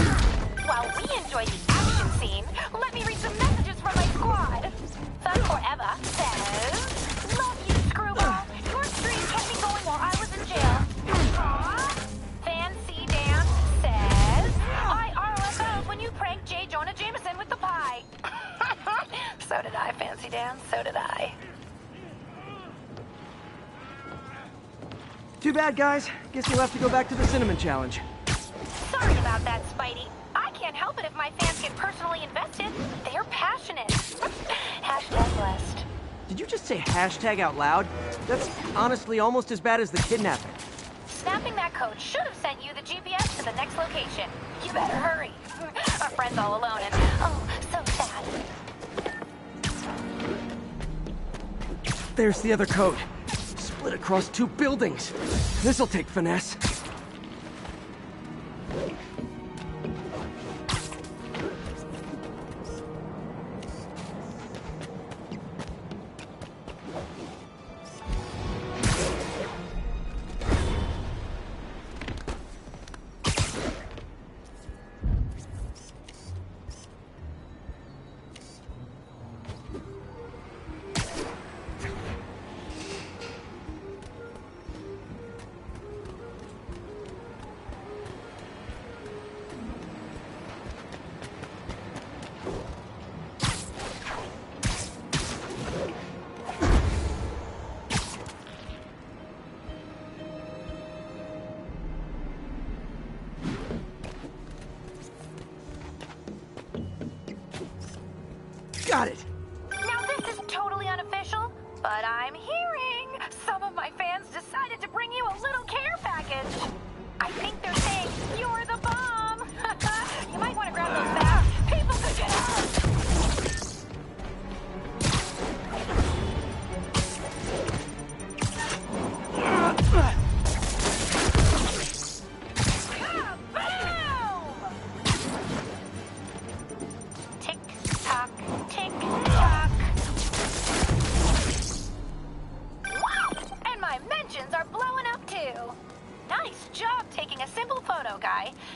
While we enjoy the action scene, let me read some messages from my squad. Thug Forever says, "Love you, Screwball. Your stream kept me going while I was in jail." Aww. Fancy Dance says, "I ROFO'd when you pranked J. Jonah Jameson with the pie." So did I, Fancy Dance. So did I. Too bad, guys. Guess you'll have to go back to the Cinnamon Challenge. Sorry about that, Spidey. I can't help it if my fans get personally invested. They're passionate. Hashtag blessed. Did you just say hashtag out loud? That's honestly almost as bad as the kidnapping. Snapping that code should have sent you the GPS to the next location. You better hurry. Our friend's all alone and, oh, so sad. There's the other code. Split across 2 buildings. This'll take finesse. Got it! Now this is totally unofficial, but I'm hearing some of my fans decided to bring you a little care package. I think they're saying you're the bomb. You might want to grab those back. People could get hurt.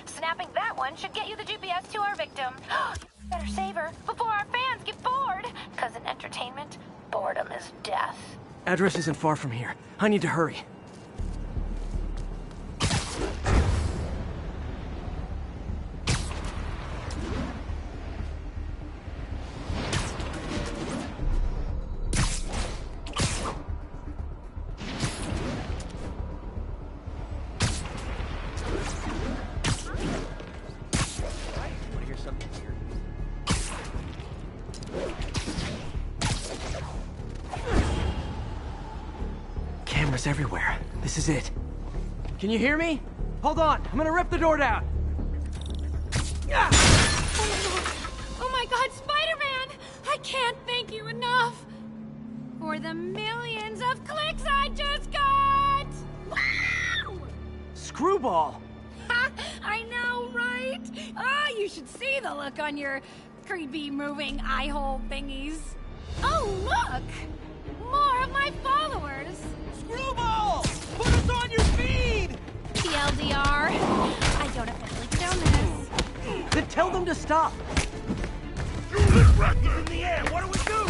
Snapping that one should get you the GPS to our victim. Better save her before our fans get bored. Because in entertainment, boredom is death. Address isn't far from here. I need to hurry. Cameras everywhere. This is it. Can you hear me? Hold on. I'm gonna rip the door down. Oh my god, Spider-Man! I can't thank you enough for the millions of clicks I just got! Wow! Screwball! Ha! I know, right? Ah, you should see the look on your creepy moving eye hole thingies. Oh, look! More of my followers! Screwball! Put us on your feed! TLDR, I don't officially condone this. Then tell them to stop! This wreck is in the air! What do we do?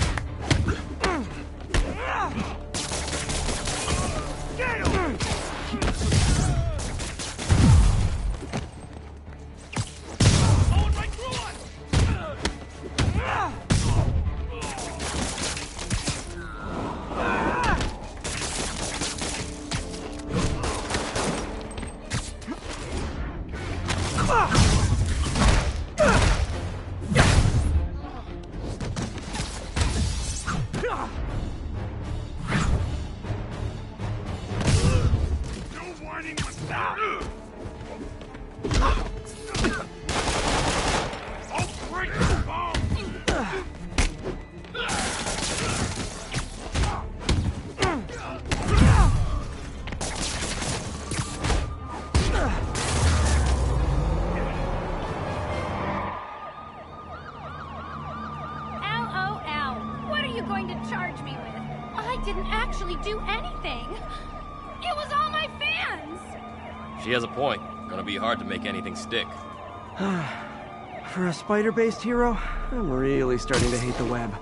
Get him! Oh, right through us! Actually do anything. It was all my fans. She has a point. Gonna be hard to make anything stick. For a spider-based hero, I'm really starting to hate the web.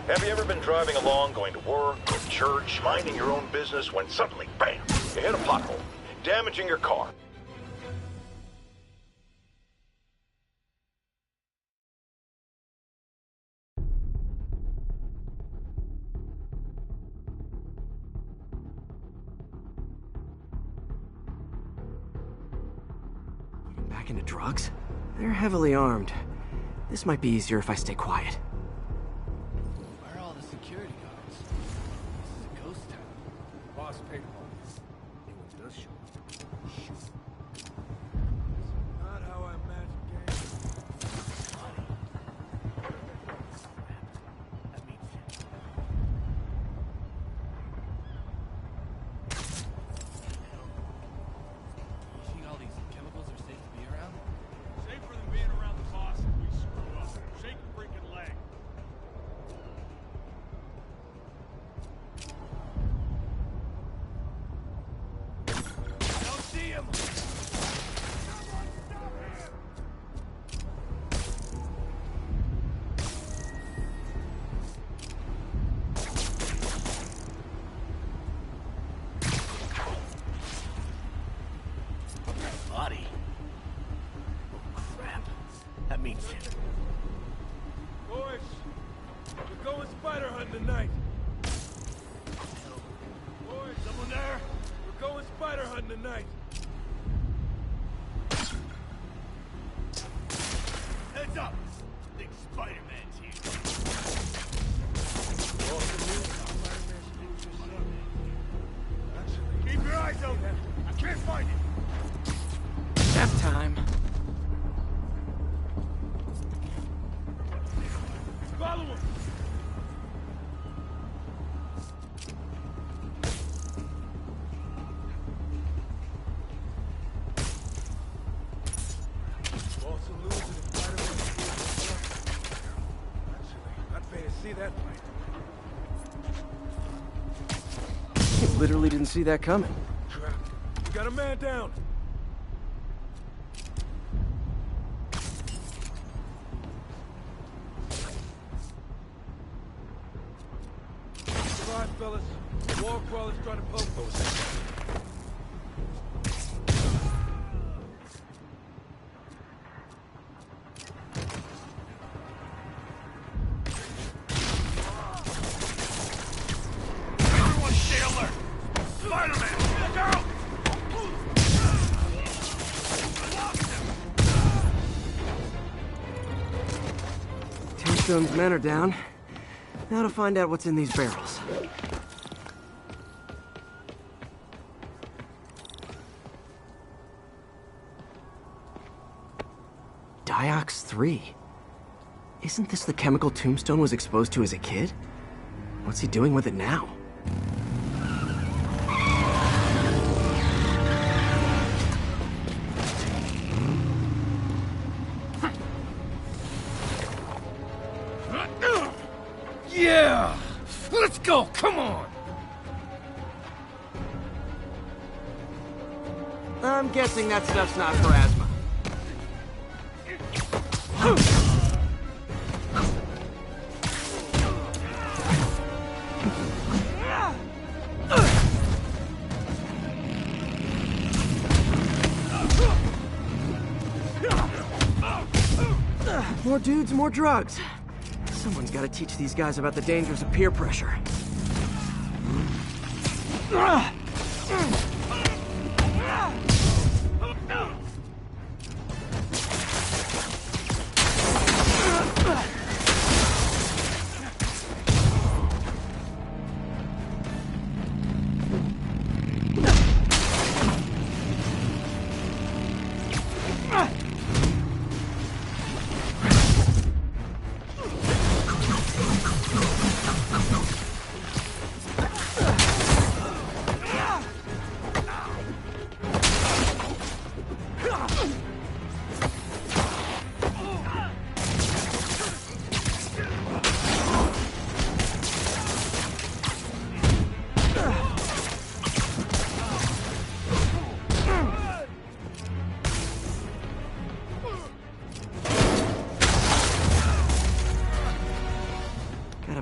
Have you ever been driving along, going to work or church, minding your own business, when suddenly, bam, you hit a pothole, damaging your car? Back into drugs? They're heavily armed. This might be easier if I stay quiet. Where are all the security guards? This is a ghost town. Boss paid all this. Anyone does show up. Shoot. Not how I imagined games. That means shit. You think all these chemicals are safe to be around? Safer than being around the boss if we screw up. Shake a freaking leg. I don't see him! Body. Oh, crap. That means shit. Boys, we're going spider hunting tonight. Boys, someone there? We're going spider hunting tonight. Heads up! Think Spider-Man's here. Keep your eyes open. I can't find it. Nap time. Follow him. Also losing if Spider-Man. Actually, I'd pay to see that fight. You literally didn't see that coming. Crap. We got a man down. Survive, fellas. Wall crawler's trying to poke us. Everyone stay alert! Spider-Man! Look out! Tombstone's men are down. Now to find out what's in these barrels. Diox 3. Isn't this the chemical Tombstone was exposed to as a kid? What's he doing with it now? Yeah! Let's go, come on! I'm guessing that stuff's not for asthma. More dudes, more drugs. Someone's got to teach these guys about the dangers of peer pressure.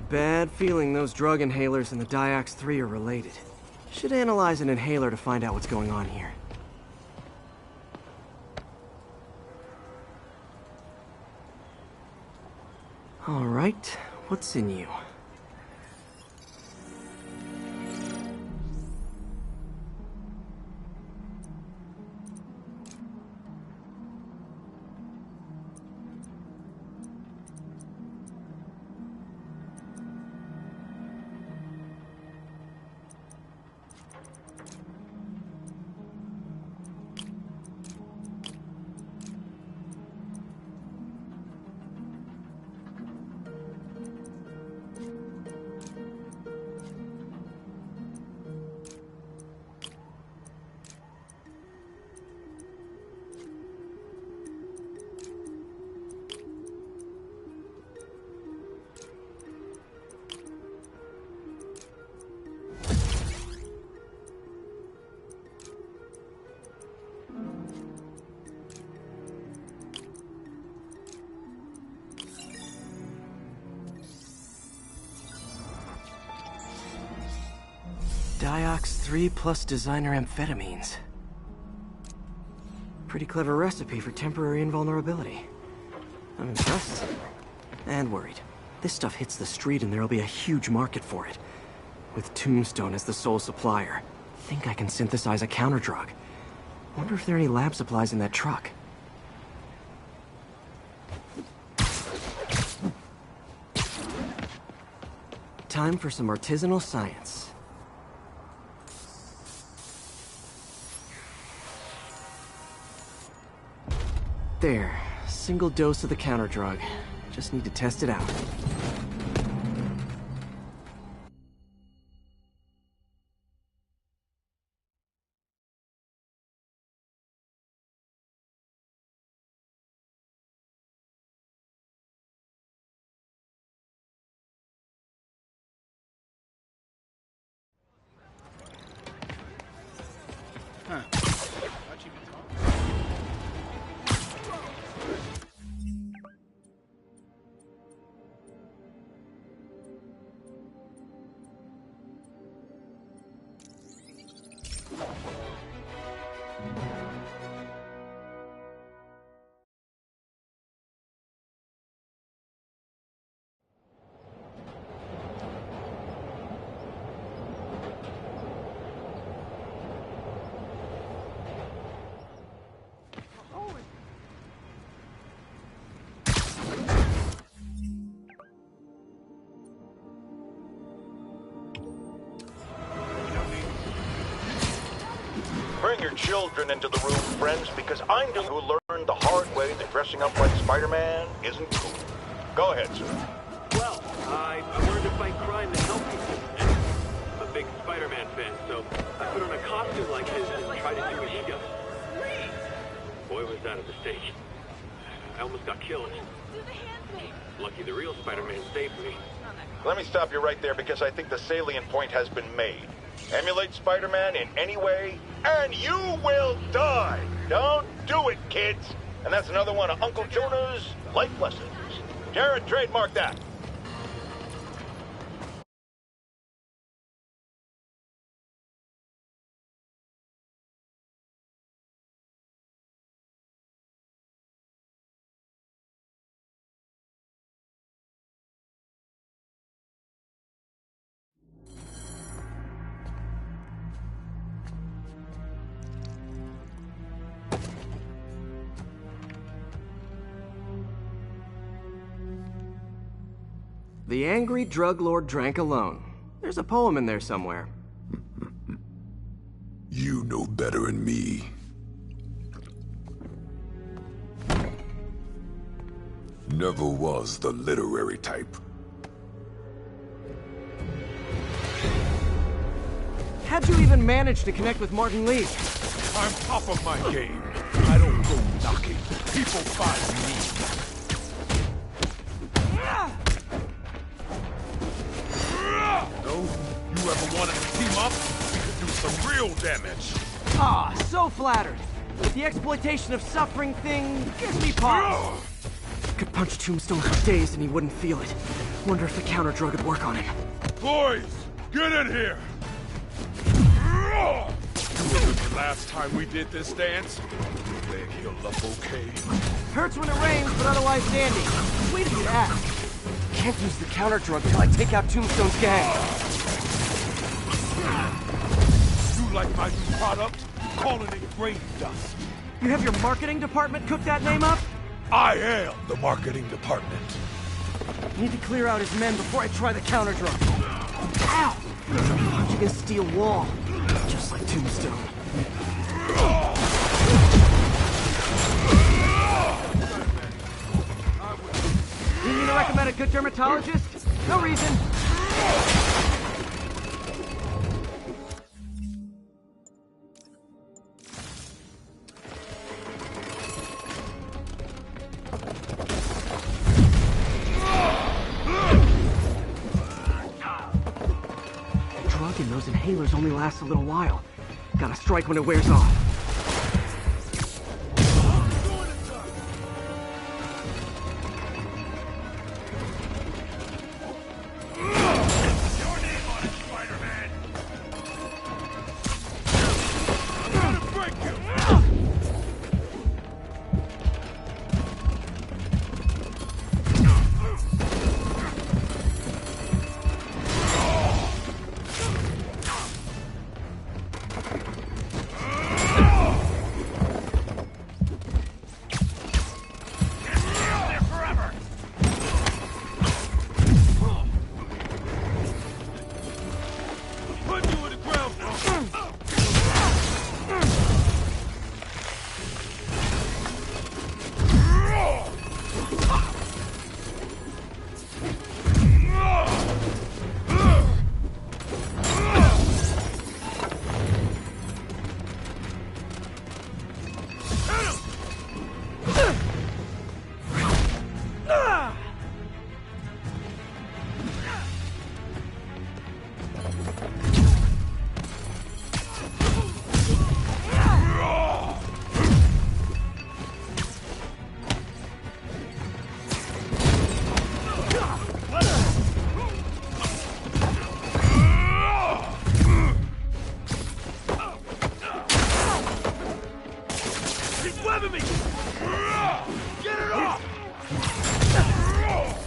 Bad feeling those drug inhalers and the Diox 3 are related. Should analyze an inhaler to find out what's going on here. All right, what's in you? Diox 3 plus designer amphetamines. Pretty clever recipe for temporary invulnerability. I'm impressed. And worried. This stuff hits the street and there'll be a huge market for it. With Tombstone as the sole supplier. Think I can synthesize a counterdrug. Wonder if there are any lab supplies in that truck. Time for some artisanal science. There, single dose of the counterdrug. Just need to test it out. Huh. Bring your children into the room, friends, because I'm the one who learned the hard way that dressing up like Spider-Man isn't cool. Go ahead, sir. Well, I learned to fight crime and help people. And I'm a big Spider-Man fan, so I put on a costume like his and tried to do what he does. Boy, was that a mistake. I almost got killed. Lucky the real Spider-Man saved me. Let me stop you right there because I think the salient point has been made. Emulate Spider-Man in any way, and you will die! Don't do it, kids! And that's another one of Uncle Jonah's life lessons. Jared, trademark that. The angry drug lord drank alone. There's a poem in there somewhere. You know better than me. Never was the literary type. How'd you even manage to connect with Martin Lee? I'm top of my game. I don't go knocking. People find me. No? You ever wanted to team up? We could do some real damage. Ah, so flattered. The exploitation of suffering thing gives me pause. Could punch Tombstone for days and he wouldn't feel it. Wonder if the counter drug would work on him. Boys, get in here! Remember the last time we did this dance? Leg healed up okay. Hurts when it rains, but otherwise dandy. Sweet of you to ask. Can't use the counter drug till I take out Tombstone's gang. You like my new product? Calling it grave dust. You have your marketing department cook that name up? I am the marketing department. Need to clear out his men before I try the counter drug. Ow! Punching a steel wall. Just like Tombstone. You need to recommend a good dermatologist? No reason. The drug in those inhalers only lasts a little while. Gotta strike when it wears off.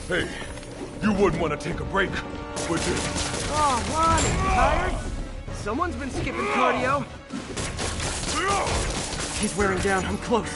Hey, you wouldn't want to take a break, would you? Oh, Ronnie, tired? Someone's been skipping cardio. He's wearing down. I'm close.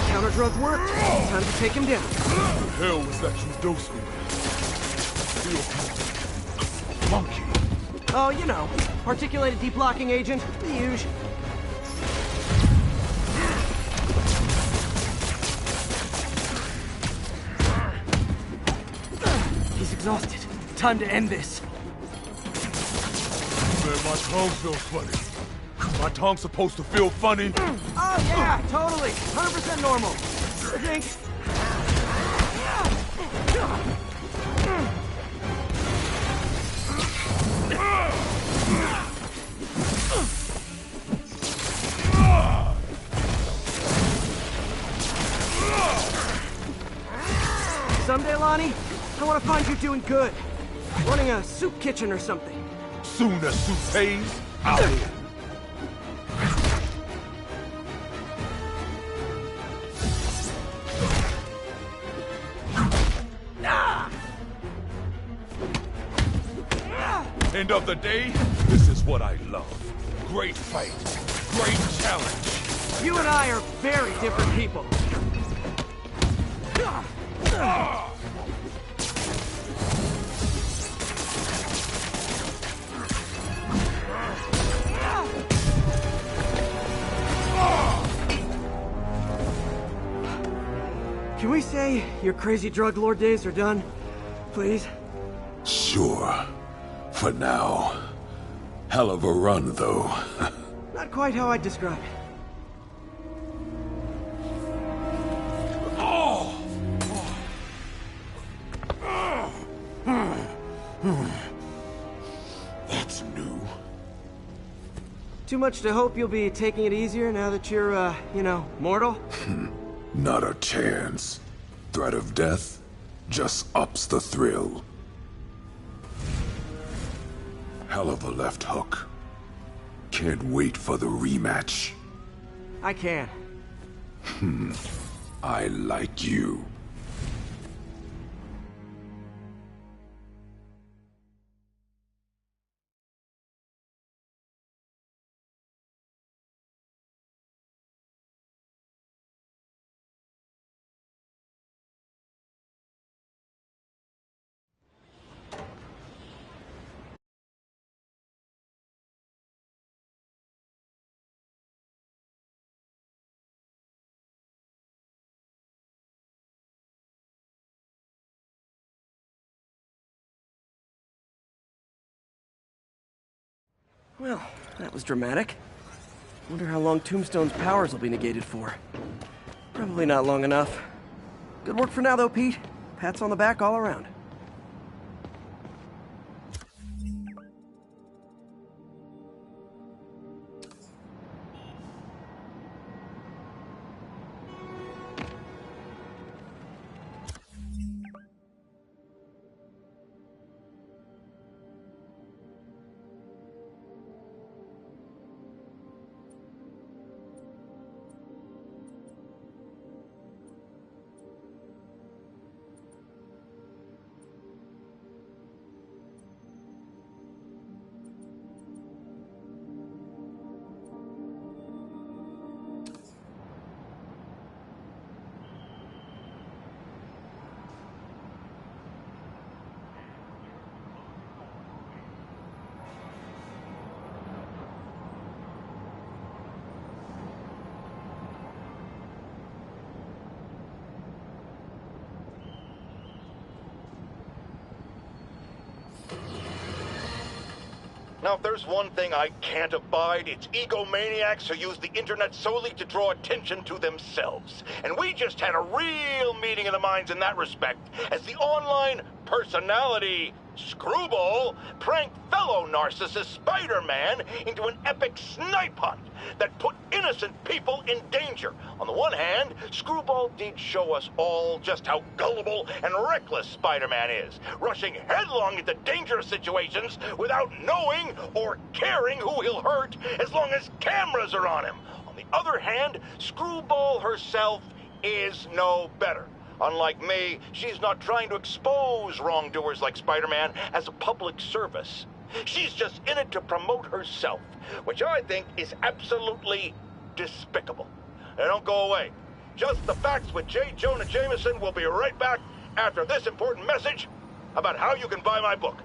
Counter-drug worked. Time to take him down. What the hell was that you dosed me with? Monkey. Oh, you know, articulated deep-locking agent, the usual. He's exhausted. Time to end this. Man, my tongue feels funny. My tongue's supposed to feel funny? Oh, yeah, totally. 100% normal. I think. Someday, Lonnie, I want to find you doing good. Running a soup kitchen or something. Soon as soup pays, I'll be. End of the day, this is what I love. Great fight, great challenge. You and I are very different people. Can we say your crazy drug lord days are done? Please? Sure. For now. Hell of a run, though. Not quite how I'd describe it. That's new. Too much to hope you'll be taking it easier now that you're, you know, mortal? Not a chance. Threat of death just ups the thrill. Hell of a left hook. Can't wait for the rematch. I can. I like you. Well, that was dramatic. Wonder how long Tombstone's powers will be negated for. Probably not long enough. Good work for now, though, Pete. Pats on the back all around. Now, if there's one thing I can't abide, it's egomaniacs who use the internet solely to draw attention to themselves. And we just had a real meeting of the minds in that respect, as the online personality Screwball pranked fellow narcissist Spider-Man into an epic snipe hunt that put innocent people in danger. On the one hand, Screwball did show us all just how gullible and reckless Spider-Man is, rushing headlong into dangerous situations without knowing or caring who he'll hurt as long as cameras are on him. On the other hand, Screwball herself is no better. Unlike me, she's not trying to expose wrongdoers like Spider-Man as a public service. She's just in it to promote herself, which I think is absolutely despicable. Now don't go away. Just the Facts with J. Jonah Jameson will be right back after this important message about how you can buy my book.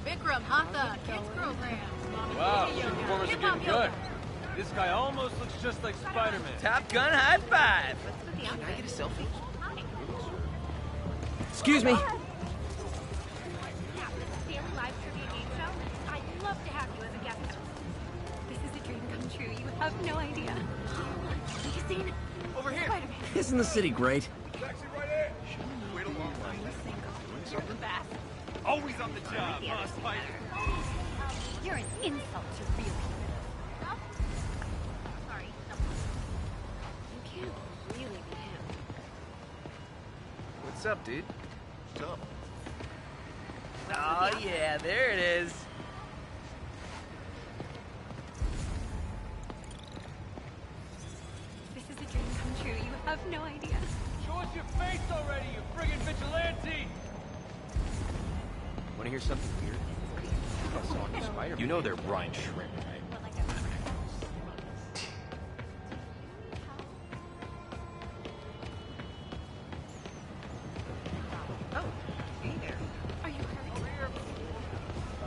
Bikram, Hatha, kids programs. Wow, the performers are getting good. This guy almost looks just like Spider-Man. Top Gun high five. Can I get a selfie? Excuse me. Daily live trivia game show. I'd love to have you as a guest host. This is a dream come true. You have no idea. Have you seen? Over here. Spider-Man. Isn't the city great? Taxi right here. Wait a long time. You're the best. Always on the job, huh, Spider? You're an insult to real people. Sorry. You can't really be him. What's up, dude? Ah, Oh, yeah, there it is. This is a dream come true. You have no idea. Show us your face already, you friggin' vigilante! Want to hear something weird? You know they're brine shrimp, right?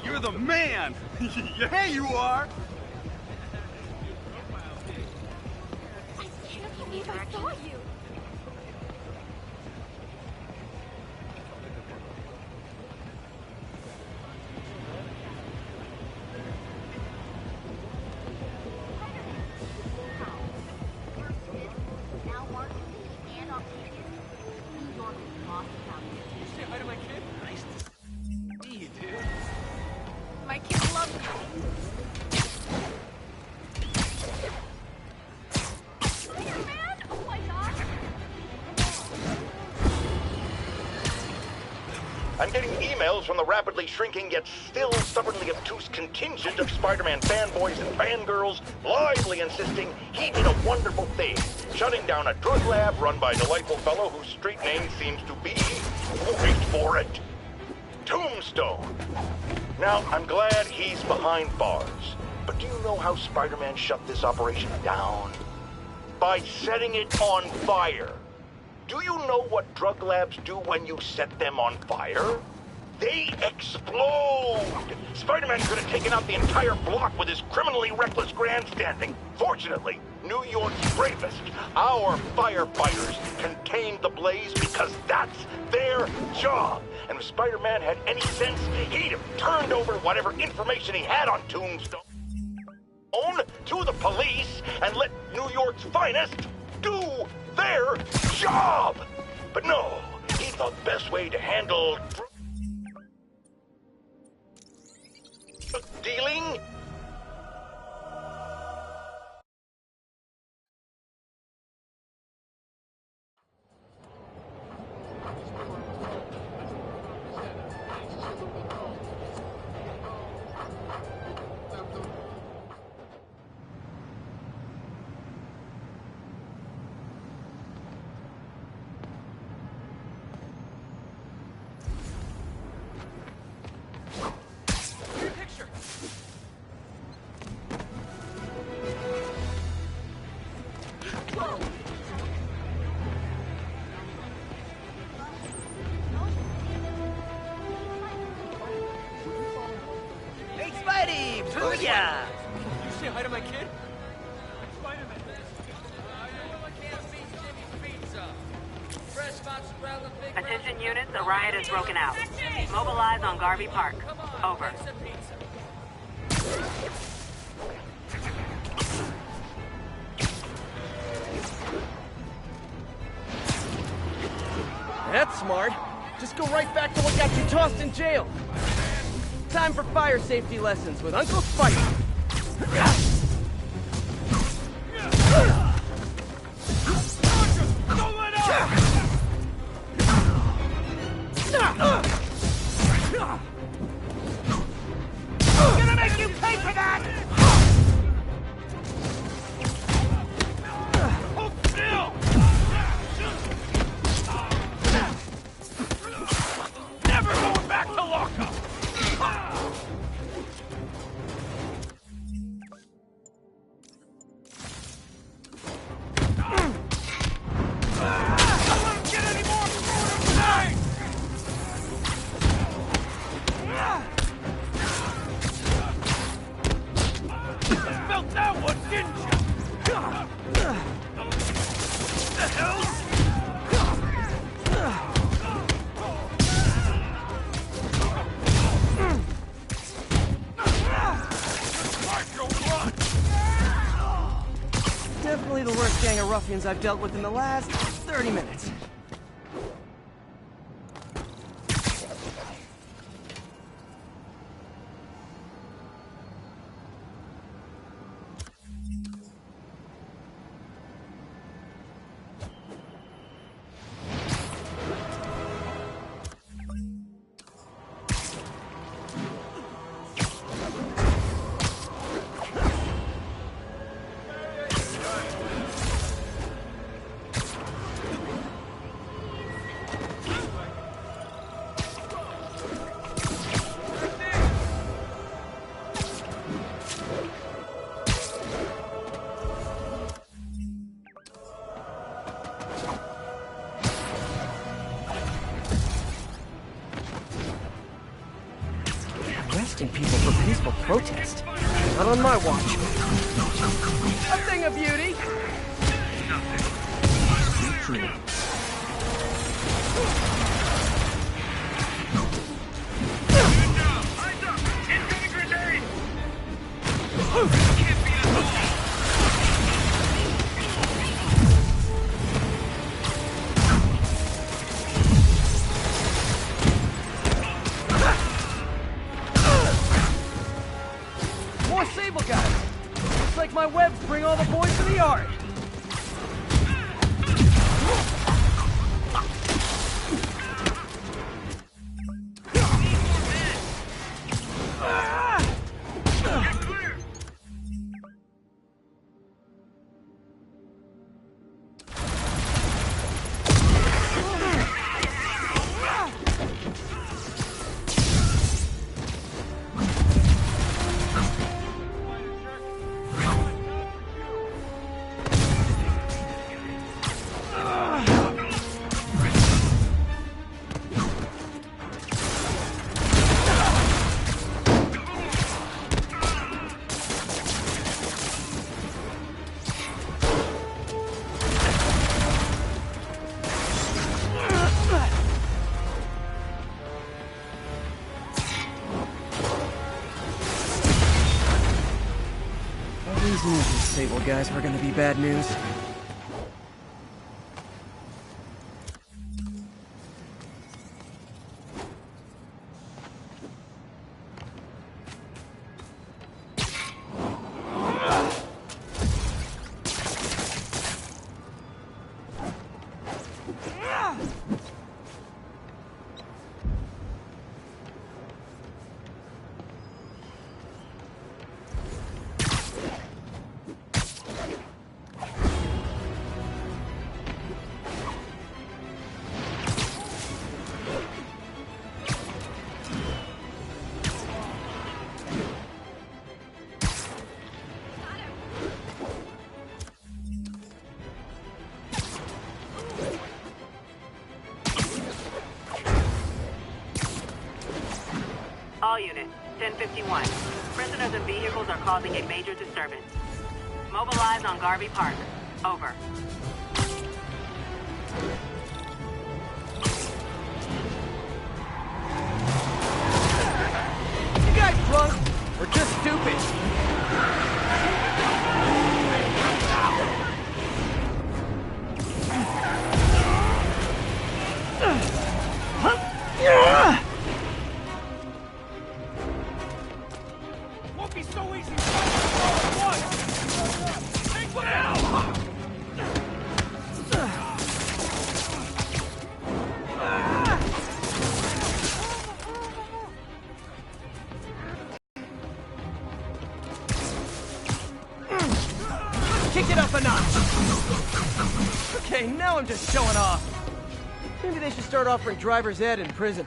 You're the man! Yeah, you are! I can't believe I saw you. Say hi to my kid. Nice to see you, dude. My kid loves you. Spider-Man? Oh my god. I'm getting emails from the rapidly shrinking yet still stubbornly obtuse contingent of Spider-Man fanboys and fangirls blithely insisting he did a wonderful thing, shutting down a drug lab run by a delightful fellow whose street name seems to be, wait for it, Tombstone. Now, I'm glad he's behind bars, but do you know how Spider-Man shut this operation down? By setting it on fire. Do you know what drug labs do when you set them on fire? They explode! Spider-Man could have taken out the entire block with his criminally reckless grandstanding. Fortunately, New York's bravest, our firefighters, contained the blaze because that's their job. And if Spider-Man had any sense, he'd have turned over whatever information he had on Tombstone to the police and let New York's finest do their job. But no, he thought the best way to handle dealing Hey, Spidey! Booyah! You say hi to my kid? Attention units, a riot has broken out. Mobilize on Garvey Park. Over. That's smart. Just go right back to what got you tossed in jail. Time for fire safety lessons with Uncle Spidey. Don't let up! I'm gonna make you pay for that! Hold still! Never going back to lockup! Felt that one, didn't you? The hell? Definitely the worst gang of ruffians I've dealt with in the last 30 minutes. arresting people for peaceful protest. Not on my watch. A thing of beauty! True. More Sable guys! Looks like my webs bring all the boys to the yard! These Sable guys were gonna be bad news. All units, 1051. Prisoners and vehicles are causing a major disturbance. Mobilize on Garvey Park. Over. You guys drunk? Or just stupid? Won't be so easy to fight all at once! Take one out! Kick it up a notch! Okay, now I'm just showing off. Maybe they should start offering driver's ed in prison.